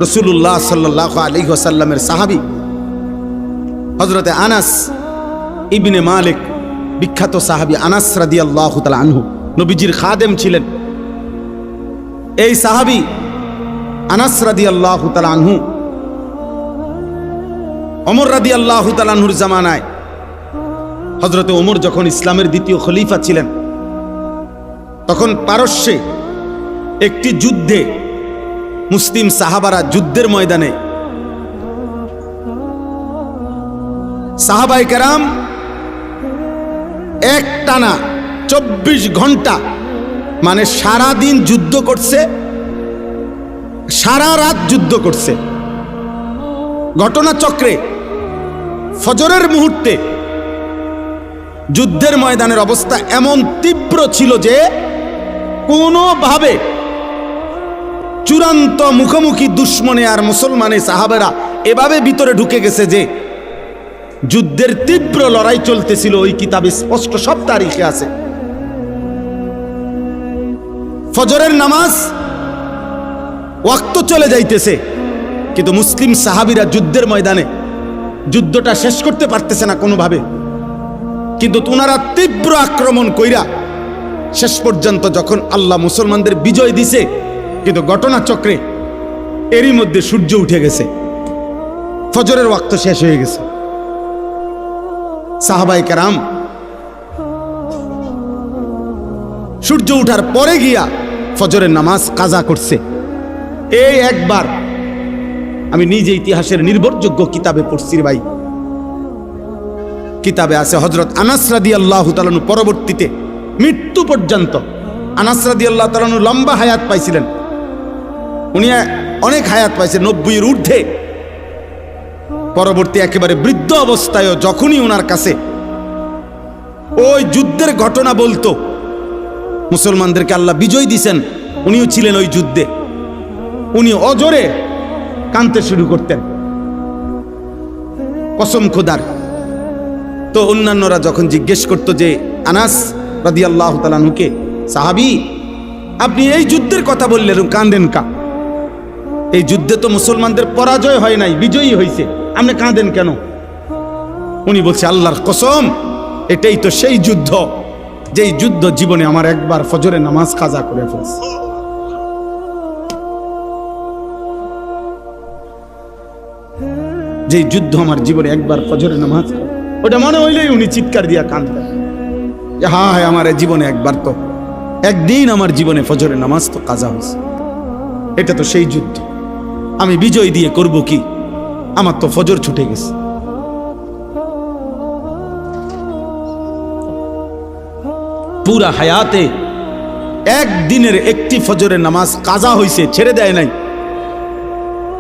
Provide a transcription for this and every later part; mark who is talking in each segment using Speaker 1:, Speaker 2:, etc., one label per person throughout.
Speaker 1: রাসূলুল্লাহ সাল্লাল্লাহু আলাইহি ওয়াসাল্লামের সাহাবী হযরতে আনাস ইবনে মালিক, বিখ্যাত সাহাবী আনাস রাদিয়াল্লাহু তাআলা আনহু, নবীজির খাদেম ছিলেন। এই সাহাবী আনাস রাদিয়াল্লাহু তাআলা আনহু ওমর রাদিয়াল্লাহু তাআলা আনহুর জামানায়, হযরতে ওমর যখন ইসলামের দ্বিতীয় খলিফা ছিলেন, তখন পারস্যে একটি যুদ্ধে মুসলিম সাহাবারা যুদ্ধের ময়দানে সাহাবায়ে কেরাম একটানা 24 ঘন্টা, মানে সারা দিন যুদ্ধ করছে, সারা রাত যুদ্ধ করছে। ঘটনাচক্রে ফজরের মুহূর্তে যুদ্ধের ময়দানের অবস্থা এমন তীব্র ছিল যে কোনোভাবে চূড়ান্ত মুখোমুখি দুশ্মনে আর মুসলমানে সাহাবেরা এভাবে ভিতরে ঢুকে গেছে যে যুদ্ধের তীব্র লড়াই চলতেছিল। ওই কিতাবে স্পষ্ট সব তারিখে আছে। ফজরের নামাজ ওয়াক্ত চলে যাইতেছে, কিন্তু মুসলিম সাহাবীরা যুদ্ধের ময়দানে যুদ্ধটা শেষ করতে পারতেছে না কোনোভাবে। কিন্তু ওনারা তীব্র আক্রমণ কইরা শেষ পর্যন্ত যখন আল্লাহ মুসলমানদের বিজয় দিছে, কিন্তু ঘটনাচক্রে এরই মধ্যে সূর্য উঠে গেছে, ফজরের ওয়াক্ত শেষ হয়ে গেছে। সাহাবায়ে কেরাম সূর্য উঠার পরে গিয়া ফজরের নামাজ কাজা করছে। এই একবার আমি নিজে ইতিহাসের নির্ভরযোগ্য কিতাবে পড়ছি ভাই, কিতাবে আছে হযরত আনাস রাদিয়াল্লাহু তাআলা আনহু পরবর্তীতে মৃত্যু পর্যন্ত, আনাস রাদিয়াল্লাহু তাআলা আনহু লম্বা হায়াত পাইছিলেন, উনি অনেক হায়াত পাইছেন, 90-এর ঊর্ধ্বে। পরবর্তী একেবারে বৃদ্ধ অবস্থায়ও যখনই ওনার কাছে ওই যুদ্ধের ঘটনা বলতো, মুসলমানদেরকে আল্লাহ বিজয় দিছেন, উনিও ছিলেন ওই যুদ্ধে, উনি অজরে কাঁদতে শুরু করতেন, কসম খোদার। তো অন্যান্যরা যখন জিজ্ঞেস করতো যে আনাস রাদিয়াল্লাহু তাআলা আনহুকে, সাহাবী আপনি এই যুদ্ধের কথা বললেন, কাঁদেন কা? এই যুদ্ধে তো মুসলমানদের পরাজয় হয় নাই, বিজয়ী হয়েছে, আপনি কাঁদেন কেন? উনি বলছে আল্লাহর কসম, এটাই তো সেই যুদ্ধ যেই যুদ্ধ জীবনে আমার একবার ফজরের নামাজ কাজা করে ফেলছে। যেই যুদ্ধ আমার জীবনে একবার ফজরের নামাজ, ওটা মনে হইলেই উনি চিৎকার দিয়া কাঁদতেন যে হায় আমার জীবনে একবার তো, একদিন আমার জীবনে ফজরের নামাজ তো কাজা হয়েছে, এটা তো সেই যুদ্ধ, আমি বিজয় দিয়ে করব কি, আমার তো ফজর ছুটে গেছে। পুরা হায়াতে একদিনের একটি ফজরের নামাজ কাজা হয়েছে, ছেড়ে দেয় নাই।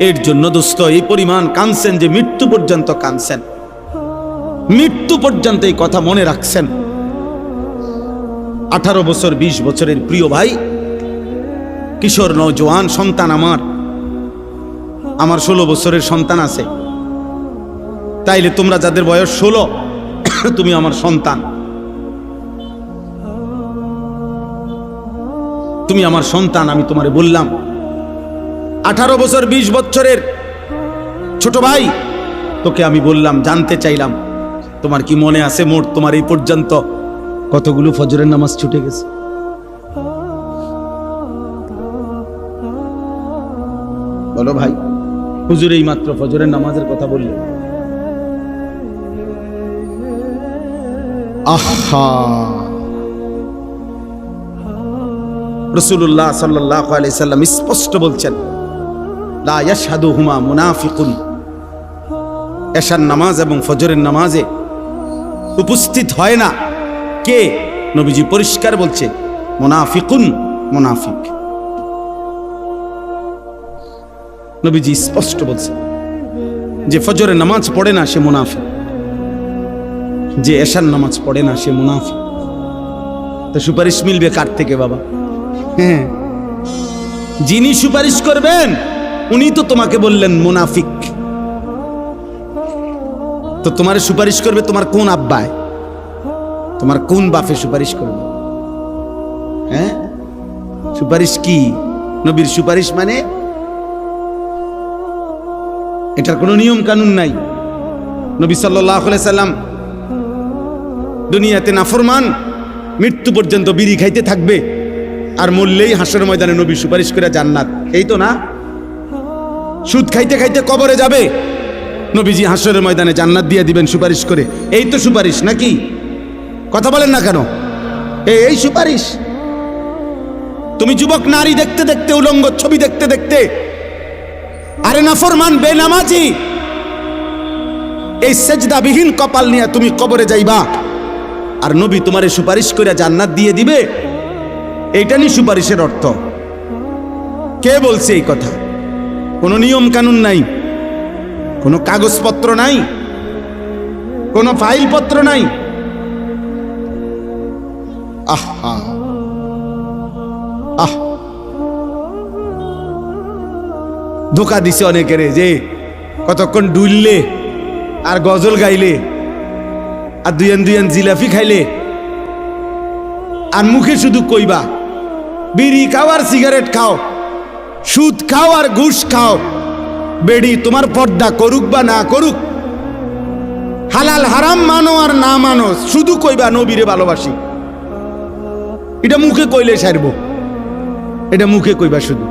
Speaker 1: এর জন্য দোস্ত এই পরিমাণ কাঁদছেন যে মৃত্যু পর্যন্ত কাঁদছেন, মৃত্যু পর্যন্ত এই কথা মনে রাখছেন। 18 বছর 20 বছরের প্রিয় ভাই, কিশোর নওজোয়ান সন্তান আমার 16 বছরের সন্তান আছে, তাইলে তোমরা যাদের বয়স 16, তুমি আমার সন্তান, তুমি আমার সন্তান। আমি তোমারে বললাম 18 বছর 20 বছরের ছোট ভাই, তোকে আমি বললাম, জানতে চাইলাম তোমার কি মনে আছে মোট তোমার এই পর্যন্ত কতগুলো ফজরের নামাজ ছুটে গেছে? বলো ভাই, হুজুর এই মাত্র ফজরের নামাজের কথা বললে। আহা, রাসূলুল্লাহ সাল্লাল্লাহু আলাইহি সাল্লাম স্পষ্ট বলছেন, লা ইয়াশহাদুহুমা মুনাফিকুন, এশার নামাজ এবং ফজরের নামাজে উপস্থিত হয় না কে? নবীজি পরিষ্কার বলছে, মুনাফিকুন, মুনাফিক। নবীজি স্পষ্ট বলছে যে ফজরের নামাজ পড়ে না সে মুনাফিক, যে এশার নামাজ পড়ে না সে মুনাফিক। তো সুপারিশ মিলবে কার থেকে বাবা? হ্যাঁ, যিনি সুপারিশ করবেন উনি তো তোমাকে বললেন মুনাফিক। তো তোমার সুপারিশ করবে তোমার কোন আব্বায়, তোমার কোন বাপে সুপারিশ করবে? হ্যাঁ, সুপারিশ কি? নবীর সুপারিশ মানে এটার কোনো নিয়ম কানুন নাই। নবী সাল্লাল্লাহু আলাইহি সাল্লাম দুনিয়াতে নাফরমান মৃত্যু পর্যন্ত বিড়ি খাইতে থাকবে, আর মরলেই হাসরের ময়দানে নবী সুপারিশ করে জান্নাত। এই তো না? সুদ খাইতে খাইতে কবরে যাবে, নবীজি হাসরের ময়দানে জান্নাত দিয়ে দিবেন সুপারিশ করে। এই তো সুপারিশ নাকি? কথা বলেন না কেন? এই সুপারিশ। তুমি যুবক নারী দেখতে দেখতে, উলঙ্গ ছবি দেখতে দেখতে, আরে নাফরমান বেনামাজি এই সেজদাবিহীন কপাল নিয়ে তুমি কবরে যাইবা, আর নবী তোমারে সুপারিশ করে জান্নাত দিয়ে দিবে। এইটা নি সুপারিশের অর্থ? কে বলছে এই কথা? কোনো নিয়ম কানুন নাই, কোনো কাগজপত্র নাই, কোনো ফাইলপত্র নাই। আহা আহ, ধোকা দিছে অনেকের, যে কতক্ষণ ডুললে আর গজল গাইলে আর দুয়ান দুয়ান জিলাপি খাইলে আর মুখে শুধু কইবা বিড়ি খাও আর সিগারেট খাও, সুদ খাও আর ঘুষ খাও, বেড়ি তোমার পর্দা করুক বা না করুক, হালাল হারাম মানো আর না মানো, শুধু কইবা নবীরে ভালোবাসি। এটা মুখে কইলে সারব, এটা মুখে কইবা, শুধু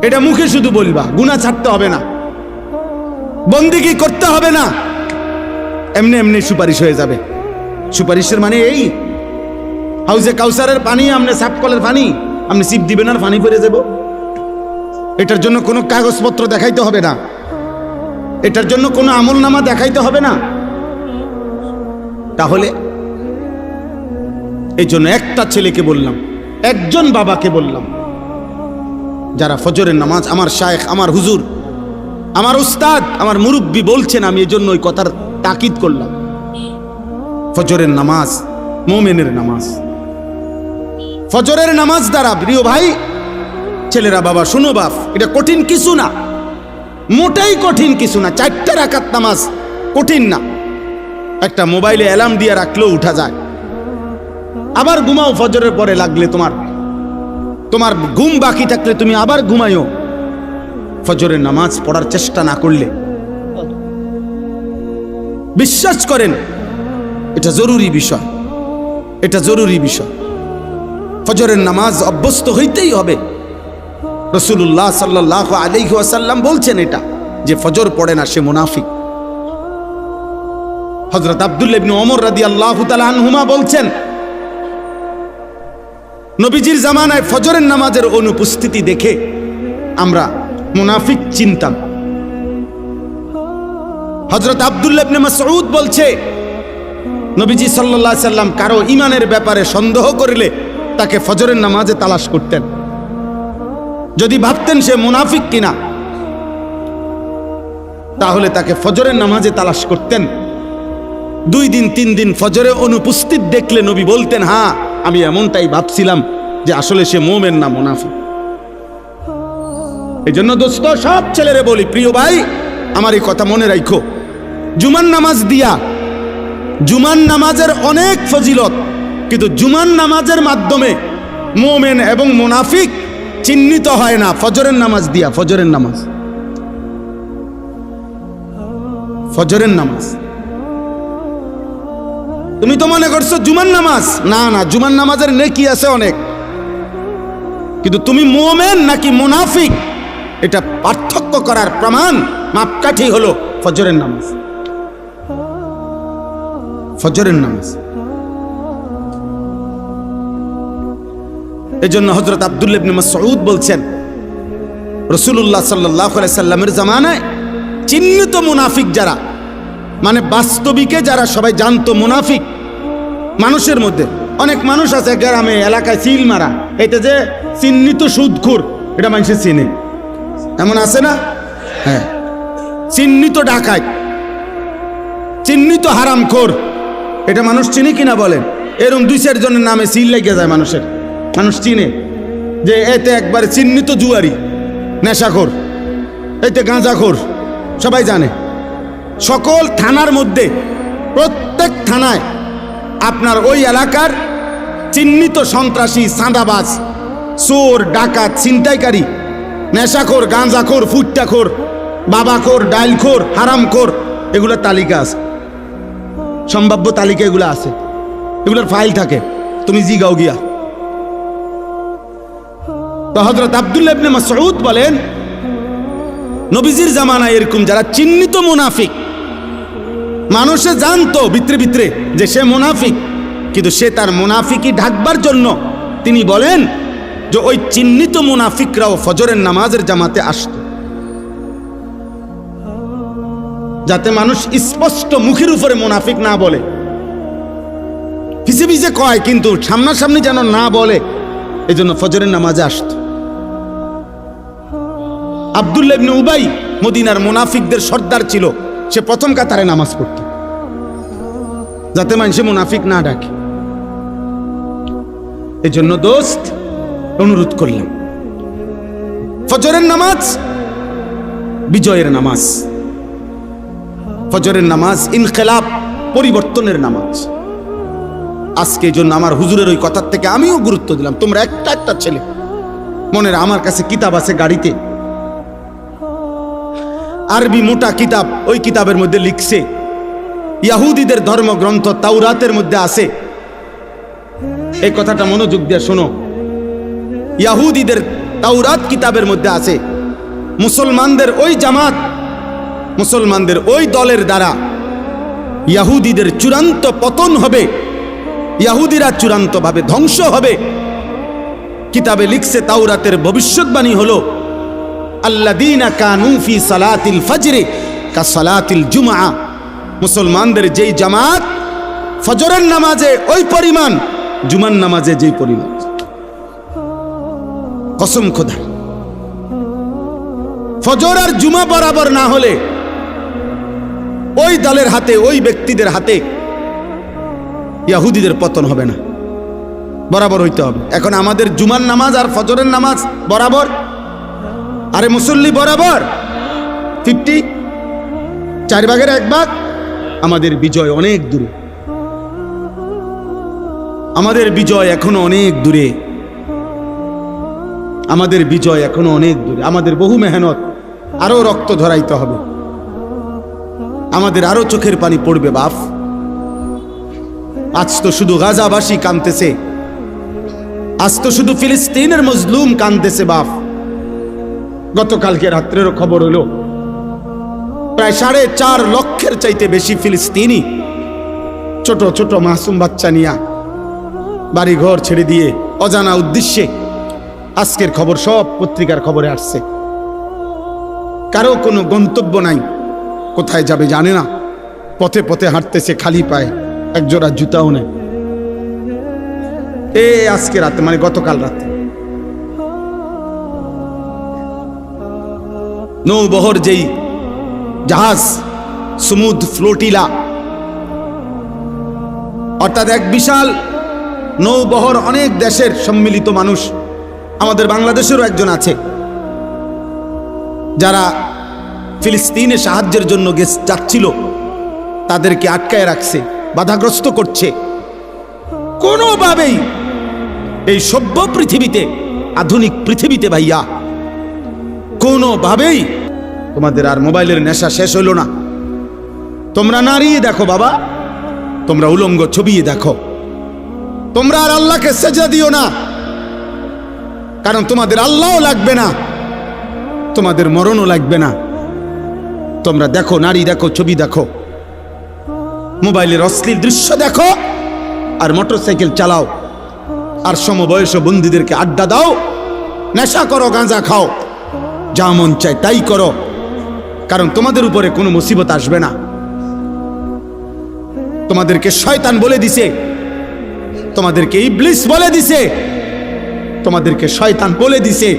Speaker 1: এটা মুখে শুধু বলবা, গুনাহ ছাড়তে হবে না, বন্দেগী করতে হবে না, এমনি এমনি সুপারিশ হয়ে যাবে। সুপারিশের মানে এই হাউজে কাউসারের পানি আমনে সাফ কলের পানি আপনি সিপ দিবেন আর পানি পড়ে যাব। এটার জন্য কোনো কাগজপত্র দেখাইতে হবে না, এটার জন্য কোনো আমলনামা দেখাইতে হবে না। তাহলে এই জন্য একটা ছেলেকে বললাম, একজন বাবাকে বললাম, যারা ফজরের নামাজ, আমার শায়েখ, আমার হুজুর, আমার উস্তাদ, আমার মুরব্বী বলছেন, আমি এই জন্য ওই কথার তাকিদ করলাম। ফজরের নামাজ মুমিনের নামাজ। ফজরের নামাজ দ্বারা, প্রিয় ভাই ছেলেরা, বাবা শুনো বাপ, এটা কঠিন কিছু না, মোটেই কঠিন কিছু না। 4 রাকাত নামাজ কঠিন না, একটা মোবাইলে অ্যালার্ম দিয়ে রাখলেও উঠা যায়। আবার ঘুমাও, ফজরের পরে লাগলে তোমার ঘুম বাকি থাকলে তুমি আবার ঘুমাইও। ফজরের নামাজ পড়ার চেষ্টা না করলে, বিশ্বাস করেন এটা জরুরি বিষয়, এটা জরুরি বিষয়। ফজরের নামাজ অভ্যস্ত হইতেই হবে। রাসূলুল্লাহ সাল্লাল্লাহু আলাইহি ওয়াসাল্লাম বলছেন এটা, যে ফজর পড়ে না সে মুনাফিক। হযরত আব্দুল্লাহ ইবনে ওমর রাদিয়াল্লাহু তাআলা আনহুমা বলছেন, নবীজির জামানায় ফজরের নামাজের অনুপস্থিতি দেখে আমরা মুনাফিক চিনতাম। হযরত আব্দুল্লাহ ইবনে মাসউদ বলছে, নবীজি সাল্লাল্লাহু আলাইহি সাল্লাম কারো ঈমানের ব্যাপারে সন্দেহ করলে তাকে ফজরের নামাজে তালাশ করতেন। যদি ভাবতেন সে মুনাফিক কিনা, তাহলে তাকে ফজরের নামাজে তালাশ করতেন। 2 দিন 3 দিন ফজরে অনুপস্থিত দেখলে নবী বলতেন, হ্যাঁ আমি এমনটাই ভাবছিলাম যে আসলে সে মুমিন না মুনাফিক। এই জন্য দোস্ত, সব ছেলেরে বলি, প্রিয় ভাই আমার এই কথা মনে রাখো, জুমার নামাজ দিয়া, জুমার নামাজের অনেক ফজিলত, কিন্তু জুমার নামাজের মাধ্যমে মুমিন এবং মুনাফিক চিহ্নিত হয় না ফজরের নামাজ দিয়া। ফজরের নামাজ, ফজরের নামাজ তুমি তো মনে করছো জুমার নামাজ, না না, জুমার নামাজের নেকি আছে অনেক, কিন্তু তুমি মুমিন নাকি মুনাফিক এটা পার্থক্য করার প্রমাণ, মাপকাঠি হলো ফজরের নামাজ। ফজরের নামাজ। এজন্য হযরত আব্দুল্লাহ ইবনে মাসউদ বলছেন, রাসূলুল্লাহ সাল্লাল্লাহু আলাইহি সাল্লামের জামানায় চিহ্নিত মুনাফিক যারা, মানে বাস্তবিকে যারা সবাই জানতো মুনাফিক, মানুষের মধ্যে অনেক মানুষ আছে গ্রামে এলাকায় সিল মারা, এটা যে চিহ্নিত সুদখোর, এটা মানুষে চিনে, এমন আছে না? হ্যাঁ, চিহ্নিত ডাকাত, চিহ্নিত হারামখোর, এটা মানুষ চিনে কিনা বলেন? এরকম 2-4 জনের নামে সিল লেগে যায় মানুষের, মানুষ চিনে যে এতে একবারে চিহ্নিত জুয়ারি, নেশাখোর, এতে গাঁজাখোর, সবাই জানে। সকল থানার মধ্যে, প্রত্যেক থানায় আপনার ওই এলাকার চিহ্নিত সন্ত্রাসী, চাঁদাবাজ, চোর, ডাকাত, ছিনতাইকারী, নেশাখোর, গাঁজাখোর, ফুট্টাখোর, বাবাখোর, ডাইলখোর, হারামখোর, এগুলোর তালিকা আছে, সম্ভাব্য তালিকা এগুলো আছে, এগুলোর ফাইল থাকে, তুমি জিগাও গিয়া। তো হযরত আব্দুল্লাহ ইবনে মাসউদ বলেন, নবীজির জামানায় এরকম যারা চিহ্নিত মুনাফিক, মানুষে জানতো ভিতরে ভিতরে যে সে মুনাফিক, কিন্তু সে তার মুনাফিকি ঢাকবার জন্য তিনি বলেন যে ওই চিহ্নিত মুনাফিকরাও ফজরের নামাজের জামাতে আসতো, যাতে মানুষ স্পষ্ট মুখের উপরে মুনাফিক না বলে, পিছে পিছে কয় কিন্তু সামনাসামনি যেন না বলে, এজন্য ফজরের নামাজে আসতো। আব্দুল্লাহ ইবনে উবাই মদিনার মুনাফিকদের সর্দার ছিল, সে প্রথম কাতারে নামাজ পড়ত যাতে মানুষে মুনাফিক না ডাকে। এজন্য দোস্ত অনুরোধ করলাম, ফজরের নামাজ বিজয়ের নামাজ, ফজরের নামাজ ইনকিলাব, পরিবর্তনের নামাজ। আজকে এই জন্য আমার হুজুরের ওই কথার থেকে আমিও গুরুত্ব দিলাম। তোমরা একটা একটা ছেলে, মনের আমার কাছে কিতাব আছে গাড়িতে, আরবি মোটা কিতাব, ওই কিতাবের মধ্যে লিখছে ইহুদিদের ধর্মগ্রন্থ তাওরাতের মধ্যে আছে, এই কথাটা মনোযোগ দিয়ে শোনো, ইহুদিদের তাওরাত কিতাবের মধ্যে আছে মুসলমানদের ওই জামাত, মুসলমানদের ওই দলের দ্বারা ইহুদিদের চূড়ান্ত পতন হবে, ইহুদিরা চূড়ান্তভাবে ধ্বংস হবে। কিতাবে লিখছে তাওরাতের ভবিষ্যৎবাণী হলো আল্লাযীনা কানু ফি সালাতিল ফজর কা সালাতিল জুমআ, মুসলমানদের যেই জামাত ফজরের নামাজে ওই পরিমাণ, জুমার নামাজে যেই পরিমাণ। কসম খোদা, ফজর আর জুমা বরাবর না হলে ওই দলের হাতে, ওই ব্যক্তিদের হাতে ইহুদিদের পতন হবে না, বরাবর হইতে হবে। এখন আমাদের জুমার নামাজ আর ফজরের নামাজ বরাবর, আরে মুসল্লি বরাবর 50, 4 ভাগের 1 ভাগ। আমাদের বিজয় অনেক দূরে, আমাদের বিজয় এখনো অনেক দূরে, আমাদের বিজয় এখনো অনেক দূরে। আমাদের বহু মেহনত, আরো রক্ত ঝরাইতে হবে, আমাদের আরো চোখের পানি পড়বে বাপ। আজ তো শুধু গাজাবাসী কাঁদতেছে, আজ তো শুধু ফিলিস্তিনের মজলুম কাঁদতেছে বাপ। গতকালকে রাত্রেরও খবর হলো প্রায় 4.5 লক্ষের চাইতে বেশি ফিলিস্তিনি ছোট ছোট মাসুম বাচ্চা নিয়া বাড়ি ঘর ছেড়ে দিয়ে অজানা উদ্দেশ্যে, আজকের খবর সব পত্রিকার খবরে আসছে, কারো কোনো গন্তব্য নাই, কোথায় যাবে জানে না, পথে পথে হাঁটতেছে খালি পায়ে, একজোড়া জুতাও নেই। আজকে রাতে, মানে গতকাল রাতে, নৌবহর যেই জাহাজ সমুদ ফ্লোটিলা, অর্থাৎ এক বিশাল নৌবহর, অনেক দেশের সম্মিলিত মানুষ, আমাদের বাংলাদেশেরও একজন আছে, যারা ফিলিস্তিনে সাহায্যের জন্য যাচ্ছিল, তাদেরকে আটকায় রাখছে, বাধাগ্রস্ত করছে। কোনোভাবেই এই সভ্য পৃথিবীতে, আধুনিক পৃথিবীতে ভাইয়া, কোনোভাবেই তোমাদের আর মোবাইলের নেশা শেষ হইল না। তোমরা নাড়িয়ে দেখো বাবা, তোমরা উলঙ্গ ছবি দেখো, তোমরা আর আল্লাহকে সেজদা দিও না, কারণ তোমাদের আল্লাহও লাগবে না, তোমাদের মরণও লাগবে না। তোমরা দেখো, নারী দেখো, ছবি দেখো, মোবাইলের অশ্লীল দৃশ্য দেখো, আর মোটরসাইকেল চালাও, আর সমবয়স বন্ধুদেরকে আড্ডা দাও, নেশা করো, গাঁজা খাও, যা মন চায় তাই করো, কারণ তোমাদের উপরে কোনো মুসিবত আসবে না। তোমাদেরকে শয়তান বলে দিছে, তোমাদেরকে ইবলিস বলে দিছে, তোমাদেরকে শয়তান বলে দিছে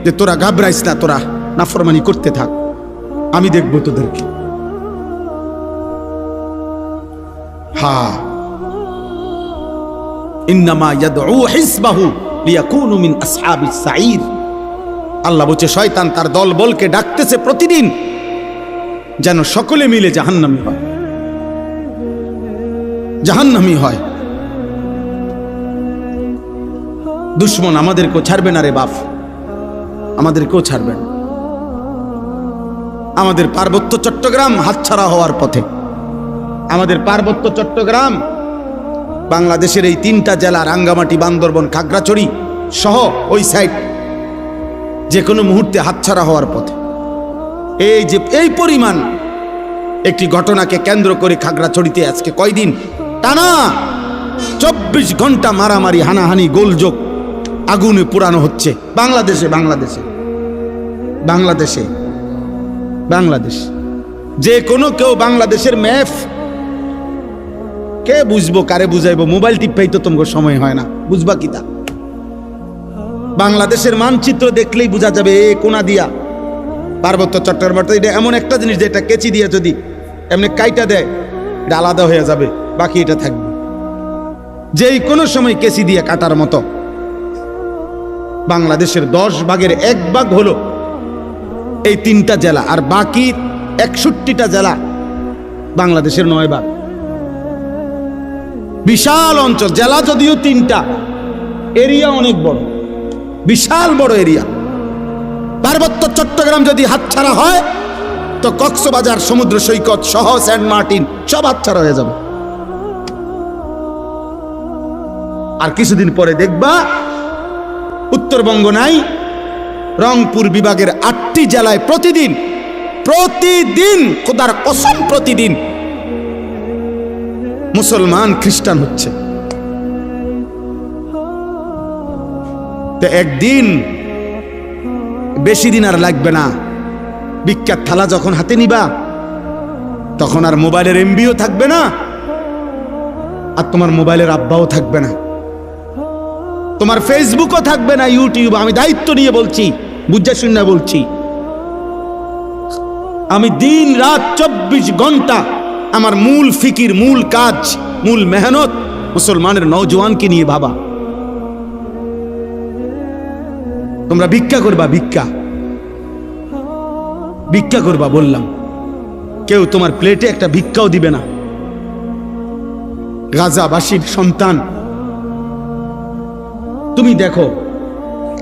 Speaker 1: যে তোরা ঘাবড়াইস না, তোরা নাফরমানি করতে থাক, আমি দেখবো তোদেরকে। হ্যাঁ, ইন্নামা ইয়াদউ হিজবাহু লিয়াকুনু মিন আসহাবিস সাঈর। আল্লাহ বলছে শয়তান তার দল বলকে ডাকতেছে প্রতিদিন যেন সকলে মিলে জাহান্নামী হয়, জাহান্নামী হয়। দুশ্মন আমাদেরকেও ছাড়বে না রে বাপ, আমাদেরকেও ছাড়বে না। আমাদের পার্বত্য চট্টগ্রাম হাতছাড়া হওয়ার পথে। আমাদের পার্বত্য চট্টগ্রাম বাংলাদেশের এই 3টা জেলা রাঙ্গামাটি, বান্দরবন, খাগড়াছড়ি সহ ওই সাইড যে কোনো মুহূর্তে হাতছাড়া হওয়ার পথে। এই যে এই পরিমাণ একটি ঘটনাকে কেন্দ্র করে খাগড়াছড়িতে আজকে কয়দিন টানা 24 ঘন্টা মারামারি, হানাহানি, গোলযোগ, আগুনে পুরানো হচ্ছে বাংলাদেশে। বাংলাদেশ যে কোনো কেউ বাংলাদেশের ম্যাপ কে বুঝবো, কারে বুঝাইবো? মোবাইল টিপাই তো তোমার সময় হয় না, বুঝবা কি তা? বাংলাদেশের মানচিত্র দেখলেই বোঝা যাবে এ কোনা দিয়া পার্বত্য চট্টগ্রাম। এটা এমন একটা জিনিস যেটা কেচি দিয়া যদি এমনি কাইটা দেয় এটা আলাদা হয়ে যাবে, বাকি এটা থাকবে। যেই কোনো সময় কেচি দিয়ে কাটার মতো। বাংলাদেশের 10 ভাগের 1 ভাগ হলো এই 3টা জেলা, আর বাকি 61টা জেলা বাংলাদেশের 9 ভাগ। বিশাল অঞ্চল, জেলা যদিও 3টা, এরিয়া অনেক বড়, বিশাল বড় এরিয়া। পার্বত্য চট্টগ্রাম যদি হাতছাড়া হয় তো কক্সবাজার সমুদ্র সৈকত সহ সেন্ট মার্টিন সব হাতছাড়া হয়ে যাবে। আর কিছুদিন পরে দেখবা উত্তরবঙ্গ নাই, রংপুর বিভাগের 8টি জেলায় প্রতিদিন খোদার কসম প্রতিদিন মুসলমান খ্রিস্টান হচ্ছে। তো একদিন, বেশি দিন আর লাগবে না, বিখ্যাত থালা যখন হাতে নিবা তখন আর মোবাইলের এমবিও থাকবে না, আর তোমার মোবাইলের আব্বাও থাকবে না, তোমার ফেসবুকও থাকবে না, ইউটিউব। আমি দায়িত্ব নিয়ে বলছি, বুঝা শুনে বলছি। আমি দিন রাত 24 ঘন্টা আমার মূল ফিকির, মূল কাজ, মূল মেহনত মুসলমানের নওজওয়ানকে নিয়ে ভাবা। তোমরা ভিক্ষা করবা, ভিক্ষা করবা বললাম, কেউ তোমার প্লেটে একটা ভিক্ষাও দিবে না। গাজাবাসীর সন্তান, তুমি দেখো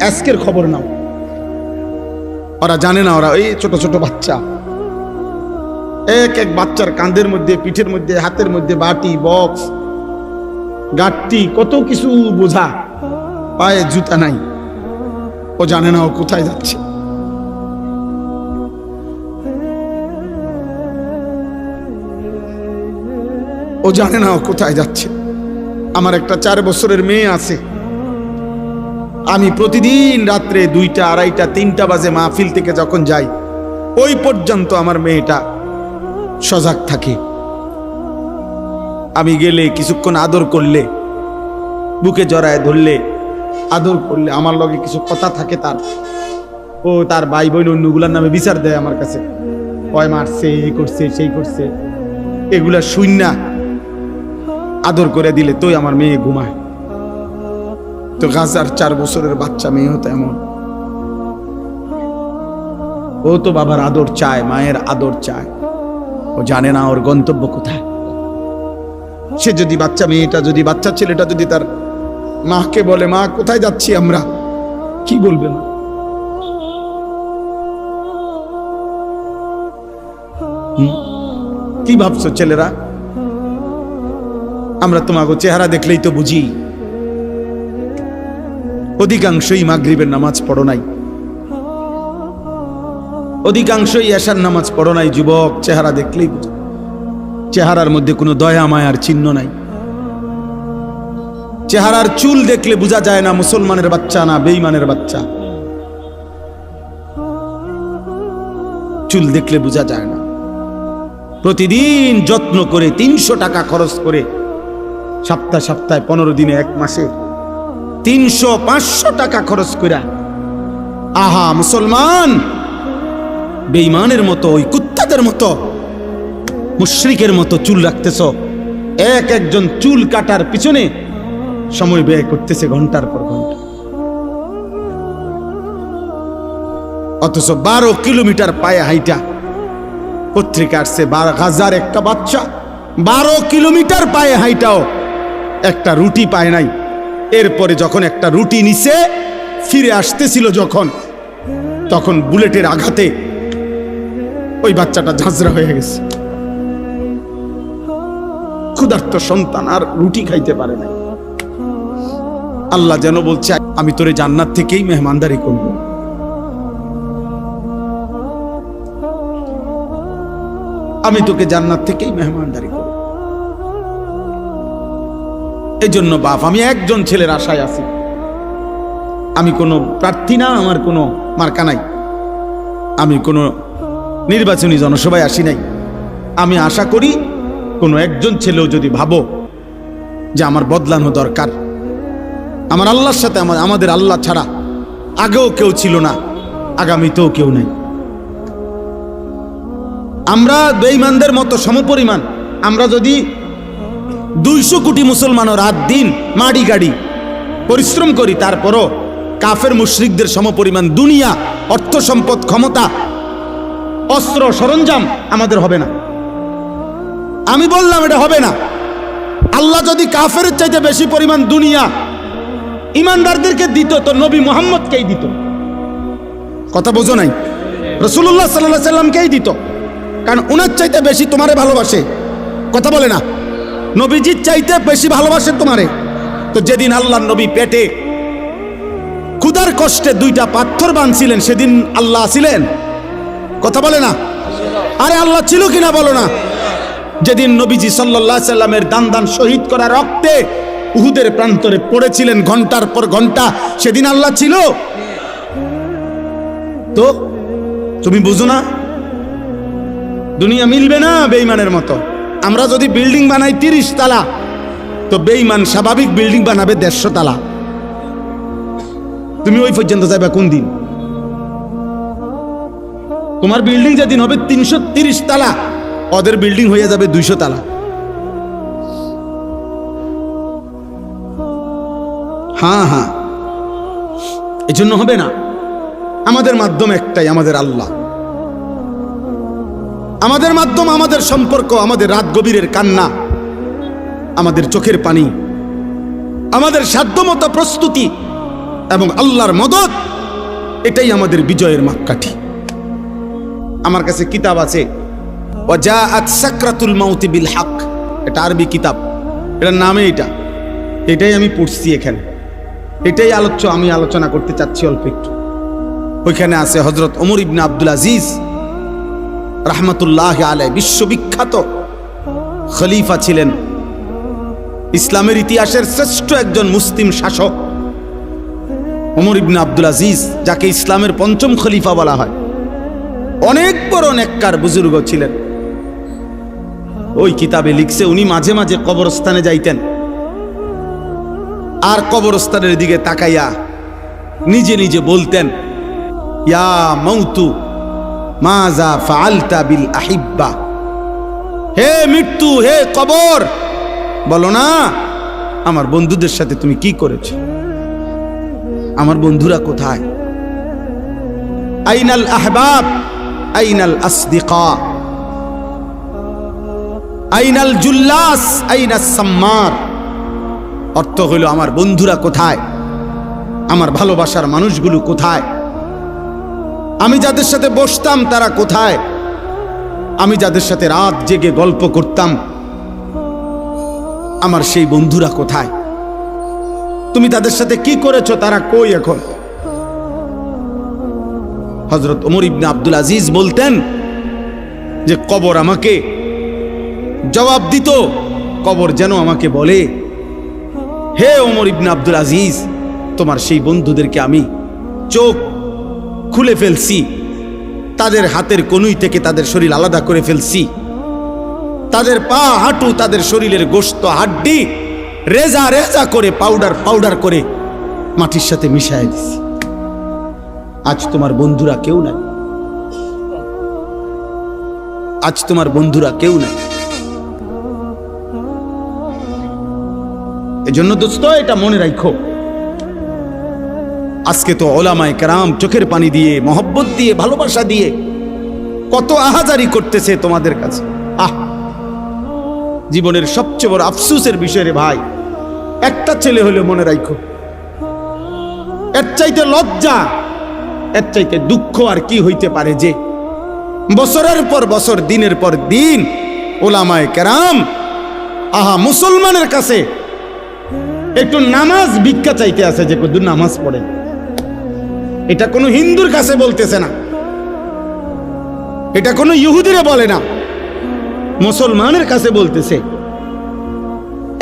Speaker 1: আজকের খবর নাও, ওরা জানে না, ওরা এই ছোট ছোট বাচ্চা, এক এক বাচ্চার কাঁধের মধ্যে, পিঠের মধ্যে, হাতের মধ্যে বাটি, বক্স, গাঁটটি, কত কিছু বোঝা, পায়ে জুতা নাই। ও জানে না ও কোথায় যাচ্ছে। ও জানে না ও কোথায় যাচ্ছে। আমার একটা 4 বছরের মেয়ে আছে, আমি প্রতিদিন রাত্রে 2টা, 2:30, 3টা বাজে মাহফিল থেকে যখন যাই ওই পর্যন্ত আমার মেয়েটা সজাগ থাকে। আমি গেলে কিছুক্ষণ আদর করলে, বুকে জড়ায় ধরলে, আদর করলে, আমার লগে কিছু কথা থাকে তার, ও তার ভাই বোন অন্যগুলার নামে বিচার দেয় আমার কাছে, কয় মারছে, এই করছে, সেই করছে, এগুলা শুইনা আদর করে দিলে তোই আমার মেয়ে ঘুমায়। তো গাজার 4 বছরের বাচ্চা মেয়েও তো এমন, ও তো বাবার আদর চায়, মায়ের আদর চায়। ও জানে না ওর গন্তব্য কোথায়। সে যদি বাচ্চা মেয়েটা, যদি বাচ্চা ছেলেটা যদি তার মাকে বলে, মা কোথায় যাচ্ছি আমরা, কি বলবে মা? কি ভাবছো ছেলেরা? আমরা তোমাকে চেহারা দেখলেই তো বুঝি। অধিকাংশই মাগরিবের নামাজ পড়ো নাই, অধিকাংশই এশার নামাজ পড়ো নাই। যুবক, চেহারা দেখলেই বুঝো, চেহারার মধ্যে কোনো দয়া মায়ার চিহ্ন নাই। চেহারার চুল দেখলে বোঝা যায় না মুসলমানের বাচ্চা না বেঈমানের বাচ্চা। চুল দেখলে বোঝা যায় না। প্রতিদিন যত্ন করে 300 টাকা খরচ করে, সপ্তাহে 15 দিনে, 1 মাসে 300-500 টাকা খরচ করে, আহা মুসলমান বেঈমানের মতো, ওই কুত্তাদের মতো, মুশরিকের মতো চুল রাখতেছ। একজন চুল কাটার পিছনে সময় ব্যয় করতেছে ঘন্টার পর ঘন্টা, অথচ 12 কিলোমিটার পায়ে হাইটা। পত্রিকা আসছে গাজার একটা বাচ্চা 12 কিলোমিটার পায়ে হাইটাও একটা রুটি পায় নাই। এরপরে যখন একটা রুটি নিছে, ফিরে আসতেছিল যখন, তখন বুলেটের আঘাতে ওই বাচ্চাটা ঝাঁঝরা হয়ে গেছে, ক্ষুধার্ত সন্তান, আর রুটি খাইতে পারে না। আল্লাহ যেন বলছে আমি তোরে জান্নাত থেকেই মেহমানদারি করব। আমি তোকে জান্নাত থেকেই মেহমানদারি করব। এই জন্য বাপ, আমি একজন ছেলের আশায় আছি। আমি কোনো প্রার্থী না, আমার কোনো মার্কা নাই, আমি কোনো নির্বাচনী জনসভায় আসি নাই। আমি আশা করি কোনো একজন ছেলেও যদি ভাবো যে আমার বদলানো দরকার, আমার আল্লাহর সাথে, আমাদের আল্লাহ ছাড়া আগেও কেউ ছিল না, আগামীতেও কেউ নেই। আমরা বেঈমানদের মতো সমপরিমাণ। আমরা যদি 200 কোটি মুসলমানও রাত দিন মাড়ি গাড়ি পরিশ্রম করি, তারপরও কাফের মুশরিকদের সমপরিমাণ দুনিয়া, অর্থ সম্পদ, ক্ষমতা, অস্ত্র সরঞ্জাম আমাদের হবে না। আমি বললাম এটা হবে না। আল্লাহ যদি কাফের চাইতে বেশি পরিমাণ দুনিয়া ইমানদারদেরকে দিত, তো নবী মুহাম্মদকেই দিত। কথা বোঝো নাই? রাসূলুল্লাহ সাল্লাল্লাহু আলাইহি সাল্লামকেই দিত, কারণ উনার চাইতে বেশি তোমারে ভালোবাসে। কথা বলে না? নবীজির চাইতে বেশি ভালোবাসে তোমারে। তো যেদিন আল্লাহর নবী পেটে ক্ষুধার কষ্টে 2টা পাথর বাঁধছিলেন, সেদিন আল্লাহ ছিলেন? কথা বলে না? আরে আল্লাহ ছিল কিনা বলো না? যেদিন নবীজি সাল্লাল্লাহু আলাইহি সাল্লামের দান শহীদ করা রক্তে উহুদের প্রান্তরে পড়েছিলেন ঘন্টার পর ঘন্টা, সেদিন আল্লাহ ছিল? তো তুমি বুঝো না? দুনিয়া মিলবে না বেঈমানের মতো। আমরা যদি বিল্ডিং বানাই 30 তালা, তো বেঈমান স্বাভাবিক বিল্ডিং বানাবে 150 তালা। তুমি ওই পর্যন্ত যাবে কোন দিন? তোমার বিল্ডিং যেদিন হবে 330 তালা, ওদের বিল্ডিং হয়ে যাবে 200 তালা। হ্যাঁ হ্যাঁ, এই জন্য হবে না। আমাদের মাধ্যম একটাই, আমাদের আল্লাহ। আমাদের মাধ্যম, আমাদের সম্পর্ক, আমাদের রাত গভীরের কান্না, আমাদের চোখের পানি, আমাদের সাধ্যমতো প্রস্তুতি এবং আল্লাহর মদদ, এটাই আমাদের বিজয়ের মাপকাঠি। আমার কাছে কিতাব আছে, ওয়াজাআত সাকরাতুল মাউতি বিল হক, এটা আরবি কিতাব, এটার নামে এটাই আমি পড়ছি এখানে, এটাই আমি আলোচনা করতে চাচ্ছি অল্প একটু। ওইখানে আছে হযরত ওমর ইবনে আব্দুল আজিজ রাহমাতুল্লাহি আলাইহি, বিশ্ববিখ্যাত খলিফা ছিলেন, ইসলামের ইতিহাসের শ্রেষ্ঠ একজন মুসলিম শাসক ওমর ইবনে আব্দুল আজিজ, যাকে ইসলামের 5ম খলিফা বলা হয়। অনেক বড় নেককার বুজুর্গ ছিলেন। ওই কিতাবে লিখছে, উনি মাঝে মাঝে কবরস্থানে যাইতেন, আর কবরস্থানের দিকে তাকাইয়া নিজে নিজে বলতেন, ইয়া মাউতু মাজা ফাআলতা বিল আহিব্বা, হে মৃত্যু, হে কবর, বলো না আমার বন্ধুদের সাথে তুমি কি করেছো? আমার বন্ধুরা কোথায়? আইনাল আহবাব আইনাল আসদিকা আইনাল জুল্লাস আইনাস সাম্মার। অর্থ হইল, আমার বন্ধুরা কোথায়, আমার ভালোবাসার মানুষগুলো কোথায়, আমি যাদের সাথে বসতাম তারা কোথায়, আমি যাদের সাথে রাত জেগে গল্প করতাম আমার সেই বন্ধুরা কোথায়? তুমি তাদের সাথে কি করেছো, তারা কই এখন? হযরত ওমর ইবনে আব্দুল আজিজ বলতেন যে কবর আমাকে জবাব দিত, কবর যেন আমাকে বলে, হে ওমর ইবনে আব্দুল আজিজ, তোমার সেই বন্ধুদেরকে আমি চোখ খুলে ফেলছি, তাদের হাতের কনুই থেকে তাদের শরীর আলাদা করে ফেলছি, তাদের পা হাঁটু, তাদের শরীরের গোশত হাড্ডি রেজা রেজা করে পাউডার করে মাটির সাথে মিশায় দিছি। আজ তোমার বন্ধুরা কেউ নাই, আজ তোমার বন্ধুরা কেউ নাই। এজন্য দোস্ত, এটা মনে রাখো, আজকে তো ওলামায়ে কেরাম চোখের পানি দিয়ে, মহব্বত দিয়ে, ভালোবাসা দিয়ে কত আহাজারি করতেছে তোমাদের কাছে। জীবনের সবচেয়ে বড় আফসোসের বিষয় রে ভাই, একটা ছেলে হলেও মনে রাখো, এর চাইতে লজ্জা, এর চাইতে দুঃখ আর কি হইতে পারে যে বছরের পর বছর, দিনের পর দিন ওলামায়ে কেরাম মুসলমানের কাছে একটু নামাজ ভিক্ষা চাইতে আছে যে কত নামাজ পড়েন। এটা কোনো হিন্দুর কাছে বলতেছে না, এটা কোনো ইহুদিরে বলে না, মুসলমানের কাছে বলতেছে।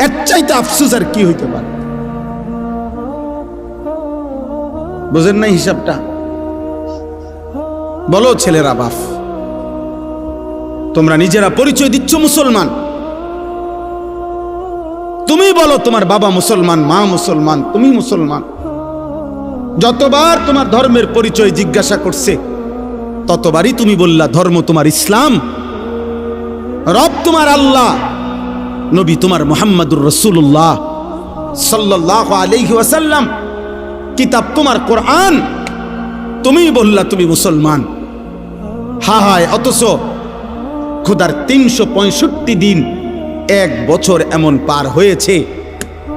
Speaker 1: এর চাইতে আফসোস আর কি হইতে পারে? বুঝেন না হিসাবটা? বলো ছেলেরা, বাপ তোমরা নিজেরা পরিচয় দিচ্ছ মুসলমান, তুমি বলো তোমার বাবা মুসলমান, মা মুসলমান, তুমি মুসলমান। যতবার তোমার ধর্মের পরিচয় জিজ্ঞাসা করছে ততবারই তুমি বললা ধর্ম তোমার ইসলাম, রব তোমার আল্লাহ, নবী তোমার মুহাম্মাদুর রাসূলুল্লাহ সাল্লাল্লাহু আলাইহি ওয়াসাল্লাম, কিতাব তোমার কোরআন। তুমি বললা তুমি মুসলমান। হায়, অথচ খোদার 365 দিন, এক বছর এমন পার হয়েছে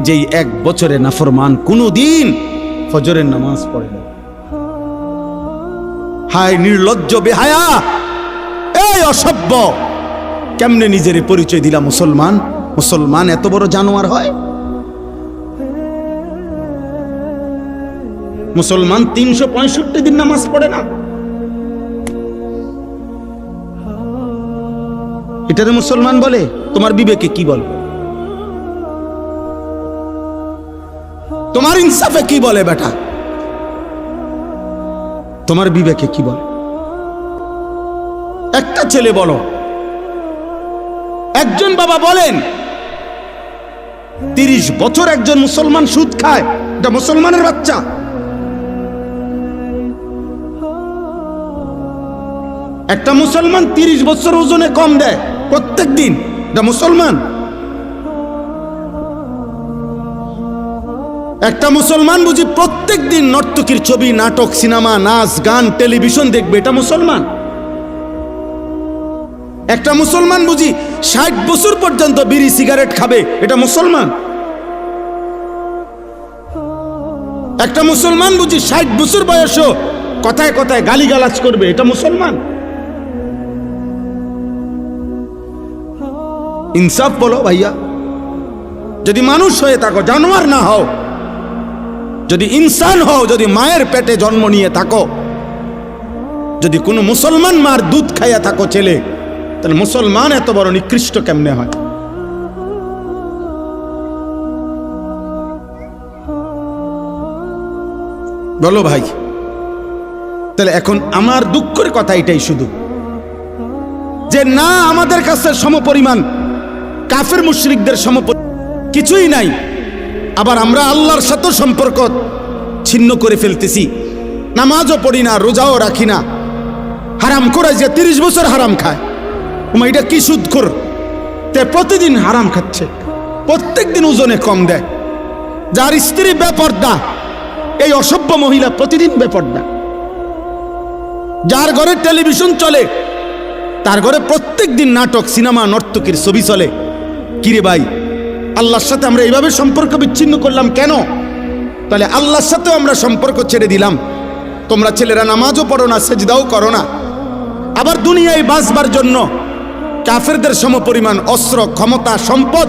Speaker 1: যেই এক বছরে নাফরমান কোনো দিন ফজরের নামাজ পড়ে না। হায় নির্লজ্জ, বেহায়া, এই অসভ্য, কেমনে নিজের পরিচয় দিলা মুসলমান? মুসলমান এত বড় জানোয়ার হয়? মুসলমান 365 দিন নামাজ পড়ে না, এটারে মুসলমান বলে? তোমার বিবেকে কি বলে? তোমার ইনসাফে কি বলে বেটা? তোমার বিবেকে কি বলে? একটা ছেলে বলো, একজন বাবা বলেন 30 বছর একজন মুসলমান সুদ খায়, এটা মুসলমানের বাচ্চা? একটা মুসলমান 30 বছর ওজনে কম দেয় প্রত্যেক দিন, এটা মুসলমান? একটা মুসলমান বুঝি প্রত্যেক দিন নর্তকীর ছবি, নাটক, সিনেমা, নাচ, গান, টেলিভিশন দেখবে, এটা মুসলমান? একটা মুসলমান বুঝি 60 বছর পর্যন্ত বিড়ি সিগারেট খাবে, এটা মুসলমান? একটা মুসলমান বুঝি 60 বছর বয়সও কথায় কথায় গালিগালাজ করবে, এটা মুসলমান? ইনসাফ বলো ভাইয়া। যদি মানুষ হয়ে থাকো, জানোয়ার না হও, যদি ইনসান হও, যদি মায়ের পেটে জন্ম নিয়ে থাকো, যদি কোনো মুসলমান মার দুধ খাইয়া থাকো ছেলে, তাহলে মুসলমান এত বড় নিকৃষ্ট কেমনে হয়? বলো ভাই। তাহলে এখন আমার দুঃখের কথা এটাই শুধু, যে না আমাদের কাছে সমপরিমাণ কাফের মুশরিকদের কিছুই নাই, আবার আমরা আল্লাহর সাথে সম্পর্ক ছিন্ন করে ফেলতেছি। নামাজও পড়ি না, রোজাও রাখি না, হারাম করে যে 30 বছর হারাম খায়, এটা কি সুদখোর? তে প্রতিদিন হারাম খাচ্ছে, প্রত্যেক দিন ওজনে কম দেয়। যার স্ত্রী বেপর্দা, এই অসভ্য মহিলা প্রতিদিন বেপর্দা। যার ঘরে টেলিভিশন চলে, তার ঘরে প্রত্যেক দিন নাটক, সিনেমা, নর্তকীর ছবি চলে। কিরে ভাই, আল্লাহর সাথে আমরা এইভাবে সম্পর্ক বিচ্ছিন্ন করলাম কেন? তাহলে আল্লাহর সাথেও আমরা সম্পর্ক ছেড়ে দিলাম। তোমরা ছেলেরা নামাজও পড়ো না, সেজদাও করো না, আবার দুনিয়ায় বাঁচবার জন্য কাফেরদের সমপরিমাণ অস্ত্র, ক্ষমতা, সম্পদ,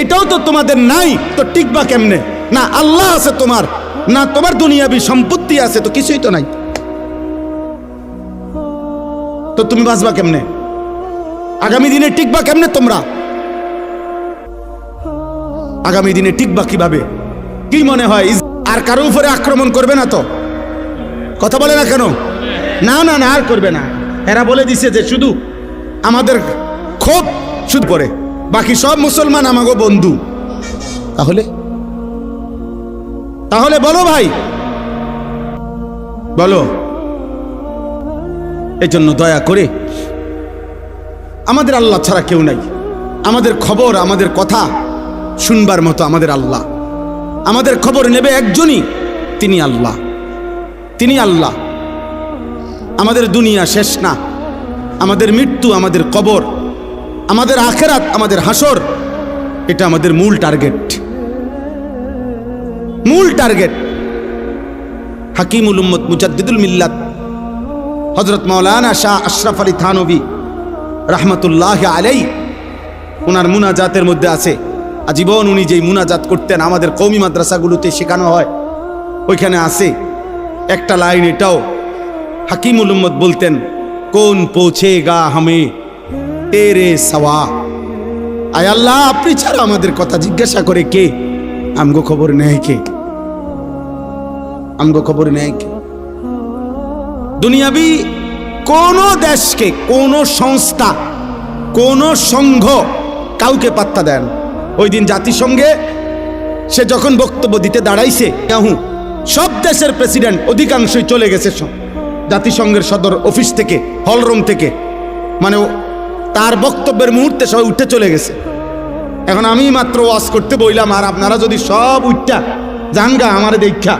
Speaker 1: এটাও তো তোমাদের নাই, তো টিকবা কেমনে? না আল্লাহ আছে তোমার, না তোমার দুনিয়াবি সম্পত্তি আছে, তো কিছুই তো নাই, তো তুমি বাঁচবা কেমনে? আগামী দিনে টিকবা কেমনে? তোমরা আগামী দিনে টিকবা কিভাবে? কি মনে হয় আর কারো উপরে আক্রমণ করবে না তো? কথা বলে না কেন? না না না, আর করবে না। এরা বলে দিছে যে শুধু আমাদের ক্ষোভ শুধু করে, বাকি সব মুসলমান আমাগো বন্ধু। তাহলে বলো ভাই, বলো। এই জন্য দয়া করে, আমাদের আল্লাহ ছাড়া কেউ নাই। আমাদের খবর, আমাদের কথা শুনবার মতো আমাদের আল্লাহ। আমাদের খবর নেবে একজনই, তিনি আল্লাহ। তিনি আল্লাহ। আমাদের দুনিয়া শেষ না, আমাদের মৃত্যু, আমাদের কবর, আমাদের আখেরাত, আমাদের হাসর, এটা আমাদের মূল টার্গেট। হাকিমুল উম্মত মুজাদ্দিদুল মিল্লাত হযরত মাওলানা শাহ আশরাফ আলী থানভী রাহমাতুল্লাহ আলাইহি ওনার মুনাজাতের মধ্যে আছে, আজীবন উনি যেই মুনাজাত করতেন আমাদের কওমি মাদ্রাসাগুলোতে শেখানো হয়, ওইখানে আছে একটা লাইন, এটাও হাকিমুল উম্মত বলতেন, কোন পৌঁছেগা হামে তেরে সওয়া। আয় আল্লাহ, আপনি ছাড়া আমাদের কথা জিজ্ঞাসা করে কে? আমগো খবর নেয় কে? আমগো খবর নেয় কে? দুনিয়াবি কোন দেশকে, কোন সংস্থা, কোন সংঘ কাউকে পাত্তা দেন। ওই দিন জাতিসংঘে সে যখন বক্তব্য দিতে দাঁড়াইছে, সব দেশের প্রেসিডেন্ট অধিকাংশই চলে গেছে জাতিসংঘের সদর অফিস থেকে, হলরুম থেকে, মানে তার বক্তব্যের মুহূর্তে সবাই উঠে চলে গেছে। এখন আমি মাত্র ওয়াজ করতে বইলাম, আর আপনারা যদি সব উঠটা জানগা আমার দেখা,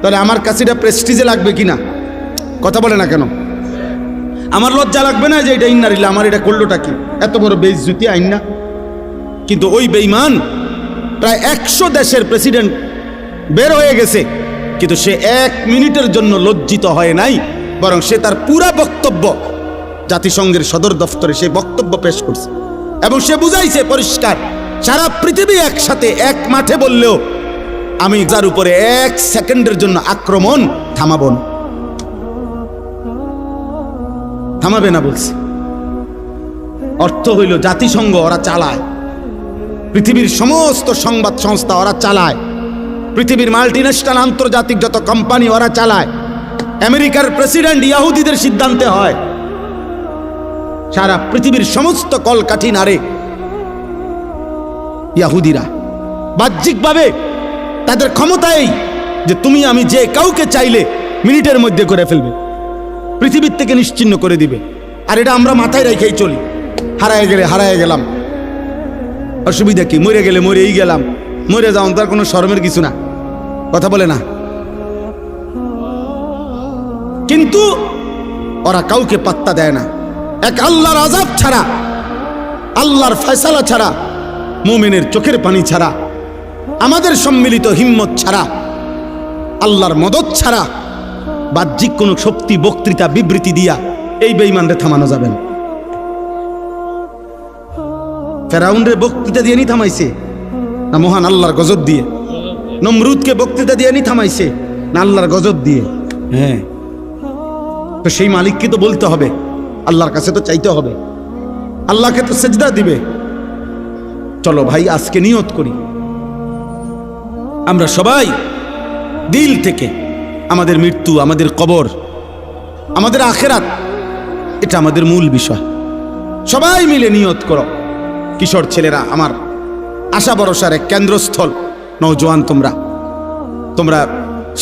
Speaker 1: তাহলে আমার কাছে এটা প্রেস্টিজে লাগবে কিনা? কথা বলে না কেন? আমার লজ্জা লাগবে না যে এটা ইন্নারিল্লা, আমার এটা করলোটা কি? এত বড় বেইজ্জতি আইন না? কিন্তু ওই বেঈমান প্রায় 100 দেশের প্রেসিডেন্ট বের হয়ে গেছে, কিন্তু সে 1 মিনিটের জন্য লজ্জিত হয় নাই, বরং সে তার পুরা বক্তব্য জাতিসংঘের সদর দফতরে সে বক্তব্য পেশ করছে এবং সে বুঝাইছে পরিষ্কার, সারা পৃথিবী একসাথে এক মাঠে বললেও আমি যার উপরে 1 সেকেন্ডের জন্য আক্রমণ থামাবো না, থামাবে না বলছে। অর্থ হইল জাতিসংঘ ওরা চালায়, পৃথিবীর সমস্ত সংবাদ সংস্থা ওরা চালায়, পৃথিবীর মাল্টিন্যাশনাল আন্তর্জাতিক যত কোম্পানি ওরা চালায়, আমেরিকার প্রেসিডেন্ট ইহুদিদের সিদ্ধান্তে হয়, সারা পৃথিবীর সমস্ত কলকাঠি নাড়ে ইহুদিরা। বাহ্যিকভাবে তাদের ক্ষমতা এই যে তুমি আমি যে কাউকে চাইলে মিনিটের মধ্যে করে ফেলবে, পৃথিবীর থেকে নিশ্চিহ্ন করে দিবে। আর এটা আমরা মাথায় রেখেই চলি, হারায় গেলে হারায় গেলাম, অসুবিধা কি? মরে গেলে মরেই গেলাম, মরে যাও, তার কোনো শরমের কিছু না। কথা বলে না? কিন্তু ওরা কাউকে পাত্তা দেয় না। এক আল্লাহর আযাব ছাড়া, আল্লাহর ফয়সালা ছাড়া, মুমিনের চোখের পানি ছাড়া, আমাদের সম্মিলিত হিম্মত ছাড়া, আল্লাহর মদদ ছাড়া, বাহ্যিক কোনো শক্তি, বক্তৃতা, বিবৃতি দিয়া এই বেঈমানরে থামানো যাবে না। ফেরাউনরে বক্তৃতা দিয়ে নি থামাইছে না মহান আল্লাহর গজব দিয়ে? নমরুদকে বক্তৃতা দিয়ে নি থামাইছে না আল্লাহর গজব দিয়ে? হ্যাঁ, তো সেই মালিককে তো বলতে হবে, আল্লাহর কাছে তো চাইতে হবে, আল্লাহকে তো সেজদা দিবে। চলো ভাই, আজকে নিয়ত করি আমরা সবাই দিল থেকে, আমাদের মৃত্যু, আমাদের কবর, আমাদের আখেরাত, এটা আমাদের মূল বিষয়। সবাই মিলে নিয়ত করো। কিশোর ছেলেরা, আমার আশা ভরসার এক কেন্দ্রস্থল নওজোয়ান, তোমরা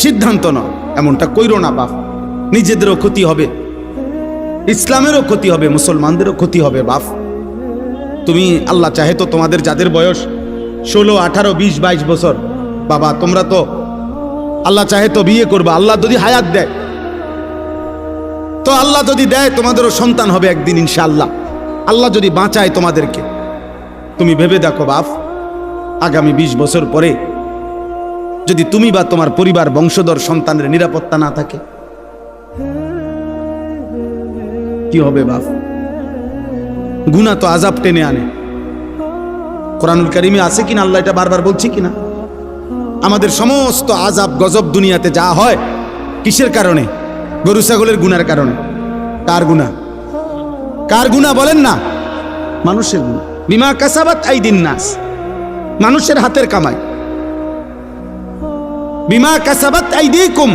Speaker 1: সিদ্ধান্ত নাও, এমনটা কইরো না বাপ, নিজেদেরও ক্ষতি হবে, ইসলামেরও ক্ষতি হবে, মুসলমানদেরও ক্ষতি হবে। বাপ, তুমি আল্লাহ চাহে তো তোমাদের যাদের বয়স 16, 18, 20, 22 বছর, বাবা তোমরা তো আল্লাহ চাহে তো বিয়ে করবা, আল্লাহ যদি হায়াত দেয় তো, আল্লাহ যদি দেয় তোমাদেরও সন্তান হবে একদিন ইনশাআল্লাহ, আল্লাহ যদি বাঁচায় তোমাদেরকে। তুমি ভেবে দেখো বাপ, আগামী 20 বছর পরে যদি তুমি বা তোমার পরিবার, বংশধর, সন্তানের নিরাপত্তা না থাকে, কি হবে বাপ? গুনাহ তো আযাব টেনে আনে। কোরআনুল কারীমে আছে কিনা, আল্লাহ এটা বারবার বলছি কিনা, আমাদের সমস্ত আযাব গজব দুনিয়াতে যা হয় কিসের কারণে? গরু ছাগলের গুনার কারণে। কার গুনাহ? কার গুনাহ বলেন না? মানুষের গুনাহ। বিমা কাসাবাত আইদিন নাস, মানুষের হাতের কামাই। বিমা কাসাবাত আইদিকুম,